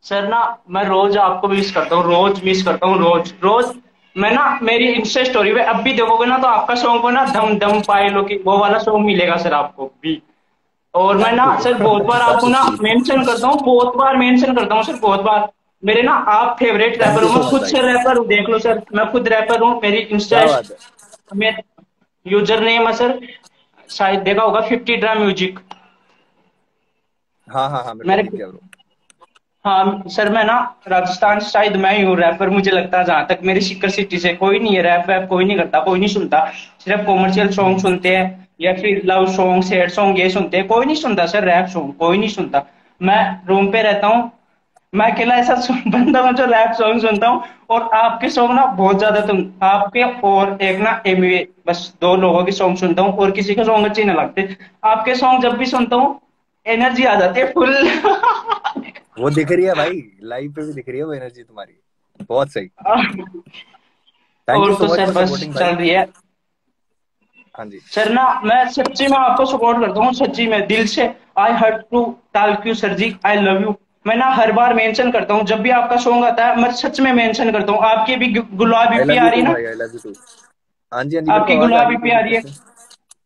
सर ना, मैं रोज आपको मिस करता हूँ, रोज मिस करता हूँ, रोज रोज। मैं ना, मेरी इंस्टा स्टोरी पे अब भी देखोगे ना, तो आपका सॉन्ग को ना धम धम पायलो की वो वाला सॉन्ग मिलेगा सर आपको भी। और मैं थैंक ना यू सर बहुत बार दैट्स आपको सो ना स्वीट। मेंशन करता हूँ, बहुत बार मेंशन करता हूँ सर, बहुत बार। मेरे ना आप फेवरेट थैंक रैपर यू हो, सो मैं मच खुद भाई, से रैपर हूँ, देख लो सर, मैं खुद रैपर हूँ। मेरी इंस्टा क्या बात है। में यूजर नेम है सर, शायद देखा होगा, 50 ड्राम म्यूजिक। हाँ हाँ हाँ, मेरे को मेरे दिख गया ब्रो। हाँ सर, मैं ना राजस्थान से शायद मैं ही हूँ रैपर, मुझे लगता है, जहां तक मेरी सीकर सिटी से कोई नहीं है रैप वैप, कोई नहीं करता, कोई नहीं सुनता। सिर्फ कॉमर्शियल सॉन्ग सुनते हैं, या फिर लव सॉन्ग, सैड सॉन्ग ये सुनते हैं, कोई नहीं सुनता सर रैप सॉन्ग, कोई नहीं सुनता। मैं रूम पे रहता हूँ, मैं अकेला ऐसा बंदा हूँ जो रैप सॉन्ग सुनता हूँ। और आपके सॉन्ग ना बहुत ज्यादा, तुम आपके और एक ना एमवे, बस दो लोगों के सॉन्ग सुनता हूँ, और किसी के सॉन्ग अच्छे नहीं लगते। आपके सॉन्ग जब भी सुनता हूँ, एनर्जी आ जाती है फुल। वो दिख रही है भाई, लाइव पे भी दिख रही है वो एनर्जी तुम्हारी, बहुत सही। थैंक यू और सो तो मच सर फॉर बस सपोर्टिंग भाई। चल रही है। हाँ जी। सर ना, मैं सच्ची में आपको सपोर्ट करता हूँ, सच्ची में दिल से। I hurt to talk you sir ji, I love you. मैं ना हर बार मेंशन करता हूँ, जब भी आपका सॉन्ग आता है मैं सच में मेंशन करता हूँ। आपकी भी गुलाब आई ईपी लव आ यू रही है टू ना, भाई, आई लव यू टू। हाँ जी, मेरे को आपकी आवाज आ गुलाब रही है ईपी पूरी आ रही अच्छे है। से।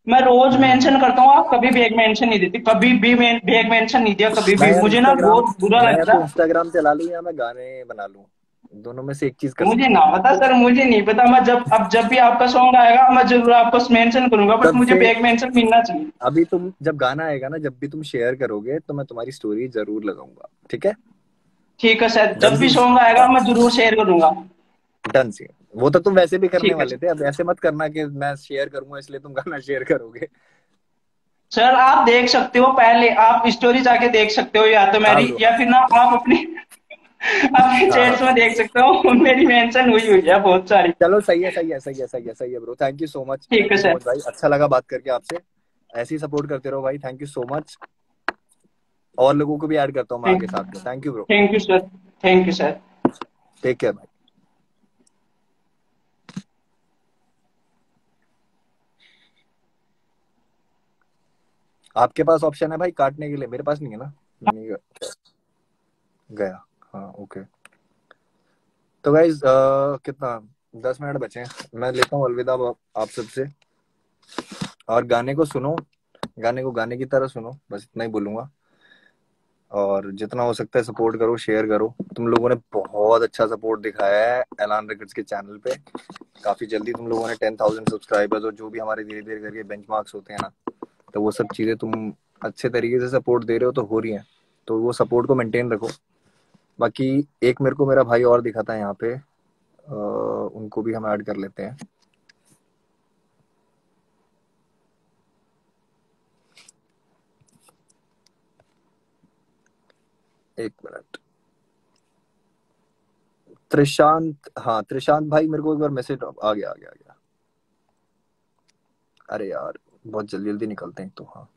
मैं रोज हम्म। मेंशन करता हूँ, आप कभी बैग मेंशन नहीं देती, कभी भी बैग मेंशन नहीं दिया कभी मैं भी, यार मुझे ना इंस्टाग्राम, बहुत बुरा मैं या लगता तो है। इंस्टाग्राम चला लूं या मैं गाने बना लूं, दोनों में से एक चीज कर मुझे सकता ना हूँ मैं पता तो। सर, मुझे नहीं पता। मैं जब भी आपका सॉन्ग आएगा, मैं जरूर आपको मेंशन करूंगा, बट तब मुझे से बैग मेंशन मिलना चाहिए। अभी तुम जब गाना आएगा ना, जब भी तुम शेयर करोगे तो मैं तुम्हारी स्टोरी जरूर लगाऊंगा, ठीक है? ठीक है सर, डन जब भी सी। सॉन्ग आएगा मैं जरूर शेयर करूंगा। डन सी। वो तो तुम वैसे भी करने ठीक है वाले सर। थे, अब ऐसे मत करना कि मैं शेयर करूंगा इसलिए तुम गाना शेयर करोगे। सर आप देख सकते हो, पहले आप स्टोरी जाके देख सकते हो, या तो हाँ मेरी, ब्रो, या हाँ फिर ना आप अपनी अपने हाँ हाँ चैट्स में हाँ। देख सकते हो, मेरी मेंशन हुई हुई है बहुत सारी। चलो सही है, सही है, सही है, सही है, सही है bro. Thank you so much, ठीक थैंक है यू सो सर। मच भाई, अच्छा लगा बात करके आपसे। ऐसे ही सपोर्ट करते रहो भाई, थैंक यू सो मच। और लोगों को भी ऐड करता हूँ मैं थैंक आगे साथ में। Thank you bro, thank you sir. Thank you sir. Take care भाई। आपके पास ऑप्शन है भाई काटने के लिए, मेरे पास नहीं है ना। नहीं गया। हाँ ओके। तो गाइज कितना, 10 मिनट बचे हैं, मैं लेता हूँ अलविदा आप सबसे। और गाने को सुनो, गाने को गाने की तरह सुनो, बस इतना ही बोलूंगा। और जितना हो सकता है सपोर्ट करो, शेयर करो। तुम लोगों ने बहुत अच्छा सपोर्ट दिखाया है एलान रिकॉर्ड्स के चैनल पे। काफी जल्दी तुम लोगों ने 10,000 सब्सक्राइबर्स और जो भी हमारे धीरे धीरे करके बेंचमार्क्स होते हैं ना, तो वो सब चीजें तुम अच्छे तरीके से सपोर्ट दे रहे हो तो हो रही हैं। तो वो सपोर्ट को मेंटेन रखो। बाकी एक मेरे को मेरा भाई और दिखा था यहाँ पे, उनको भी हम ऐड कर लेते हैं। एक मिनट, त्रिशांत। हाँ त्रिशांत भाई, मेरे को एक बार मैसेज आ गया आ गया आ गया। अरे यार बहुत जल्दी जल्दी निकलते हैं तो। हाँ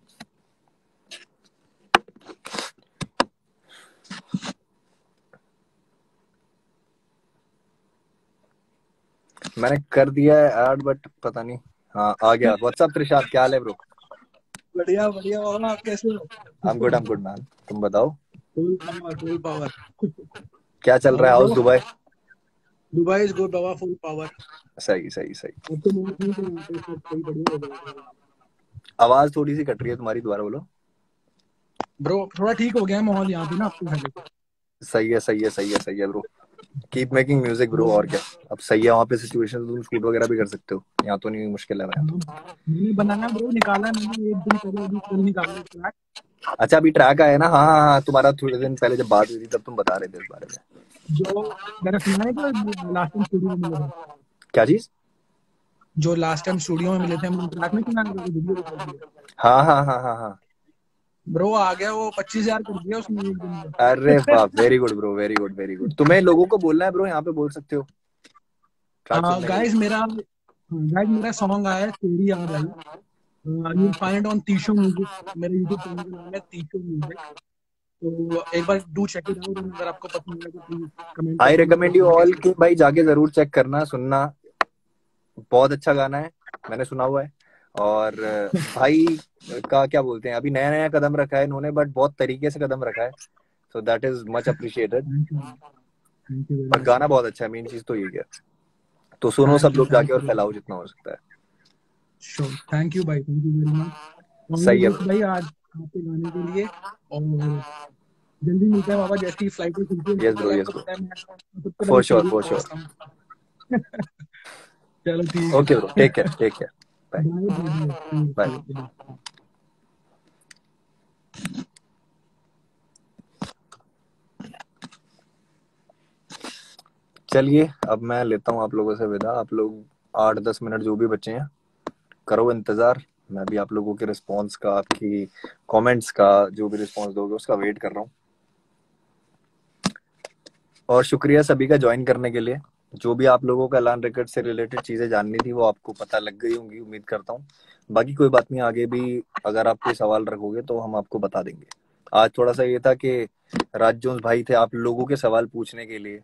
मैंने कर दिया है ऐड, बट पता नहीं। हाँ आ गया। व्हाट्सअप त्रिशांत, क्या हाल है ब्रो? बढ़िया बढ़िया बाबा, आप कैसे हो? आई एम गुड मैन, तुम बताओ फुल पावर फुल पावर। क्या चल रहा है? House Dubai? Dubai is good Baba, full power. सही सही सही। अब तो मैं ठीक हूँ, तो सब सही बढ़िया हो जाएगा। आवाज थोड़ी सी कट रही है तुम्हारी, दोबारा बोलो। ब्रो थोड़ा ठीक हो गया है माहौल यहाँ पे ना आपके घर पे। सही है सही है सही है सही है bro. Keep making music bro. और क्या, अब सही है वहाँ पे सिचुएशन, तुम शूट वगैरह भी कर सकते हो। यहाँ तो नहीं मुश्किल है भाई। मैंने बनाया ब्रो, निकाला मैंने एक दिन पहले, अभी कल निकाला ट्रैक। अच्छा अभी ट्रैक आया ना? हाँ हाँ हाँ, तुम्हारा थोड़े दिन पहले जब बात हुई थी तब तुम बता रहे थे इस बारे में। जो मैंने सुना है कि लास्ट टाइम स्टूडियो में मिले थे, क्या चीज? जो लास्ट टाइम स्टूडियो में मिले थे हम लोग, ट्रैक में सुना है, वीडियो दिखा दिया। हाँ हाँ हाँ हाँ हाँ। ब्रो आ गया वो, 25,000 कर दिया उसने एक दिन में। अरे वाह, very good bro, very good very good. तुम्हें लोगों को बोलना है ब्रो, यहाँ पे बोल सकते हो ट्रैक सुनने के गाइस लिए। मेरा सॉन्ग आया है तेरी याद आई। You find it on Tisho music. मेरे यूट्यूब चैनल का नाम है तीशो म्यूजिक। तो एक बार डू चेक इट आउट, अगर आपको पसंद आए तो प्लीज कमेंट आई करके रिकमेंड यू ऑल कि भाई जाके जरूर चेक करना, सुनना। बहुत अच्छा गाना है, मैंने सुना हुआ है। और भाई का क्या बोलते हैं, अभी नया नया कदम रखा है इन्होंने, बट बहुत तरीके से कदम रखा है। So that is much appreciated. Thank you और वेरी गाना मच। बहुत अच्छा है, मेन चीज तो यही है। तो सुनो सब लोग जाके थैंक और यू फैलाओ जितना हो सकता है। श्योर। थैंक यू भाई, thank you very much. All the सही है बेस्ट भाई आज आपके गाने के लिए। और जल्दी मिलते हैं बाबा, जैसी ही फ्लाइट खुलती है यस मेरे ब्रो, लिए, यस आपको ब्रो, पता है मैं सबसे पहले फॉर श्योर स्टूडियो फॉर में श्योर। पहुंचता हूँ। चलो ठीक है। Okay bro, take care take care. Bye bye bye. Bye. चलिए अब मैं लेता हूँ आप लोगों से विदा। आप लोग 8-10 मिनट जो भी बचे हैं करो इंतजार। मैं भी आप लोगों के रिस्पॉन्स का, आपकी कमेंट्स का, जो भी रिस्पॉन्स दोगे उसका वेट कर रहा हूँ। और शुक्रिया सभी का ज्वाइन करने के लिए। जो भी आप लोगों का एलान रिकॉर्ड से रिलेटेड चीजें जाननी थी वो आपको पता लग गई होंगी, उम्मीद करता हूँ। बाकी कोई बात नहीं, आगे भी अगर आप कोई सवाल रखोगे तो हम आपको बता देंगे। आज थोड़ा सा ये था कि राज जोन्स भाई थे आप लोगों के सवाल पूछने के लिए,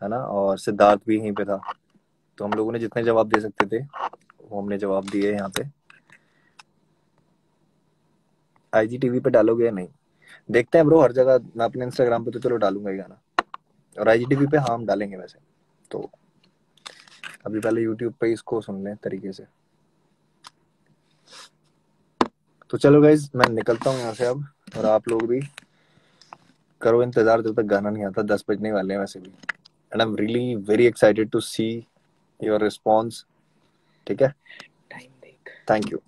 है ना, और सिद्धार्थ भी यहीं पे था। तो हम लोगों ने जितने जवाब दे सकते थे वो हमने जवाब दिए यहाँ पे। IGTV पे डालोगे या नहीं देखते हैं ब्रो, हर जगह। मैं अपने इंस्टाग्राम पे तो चलो डालूंगा ही गाना, और IGTV पे हाँ हम डालेंगे वैसे। तो अभी पहले यूट्यूब पे इसको सुन लें तरीके से। तो चलो गाइज, मैं निकलता हूँ यहाँ से अब, और आप लोग भी करो इंतजार जब तक गाना नहीं आता। 10 बजने वाले हैं वैसे भी। And I am really very excited to see your response. ठीक है, थैंक यू।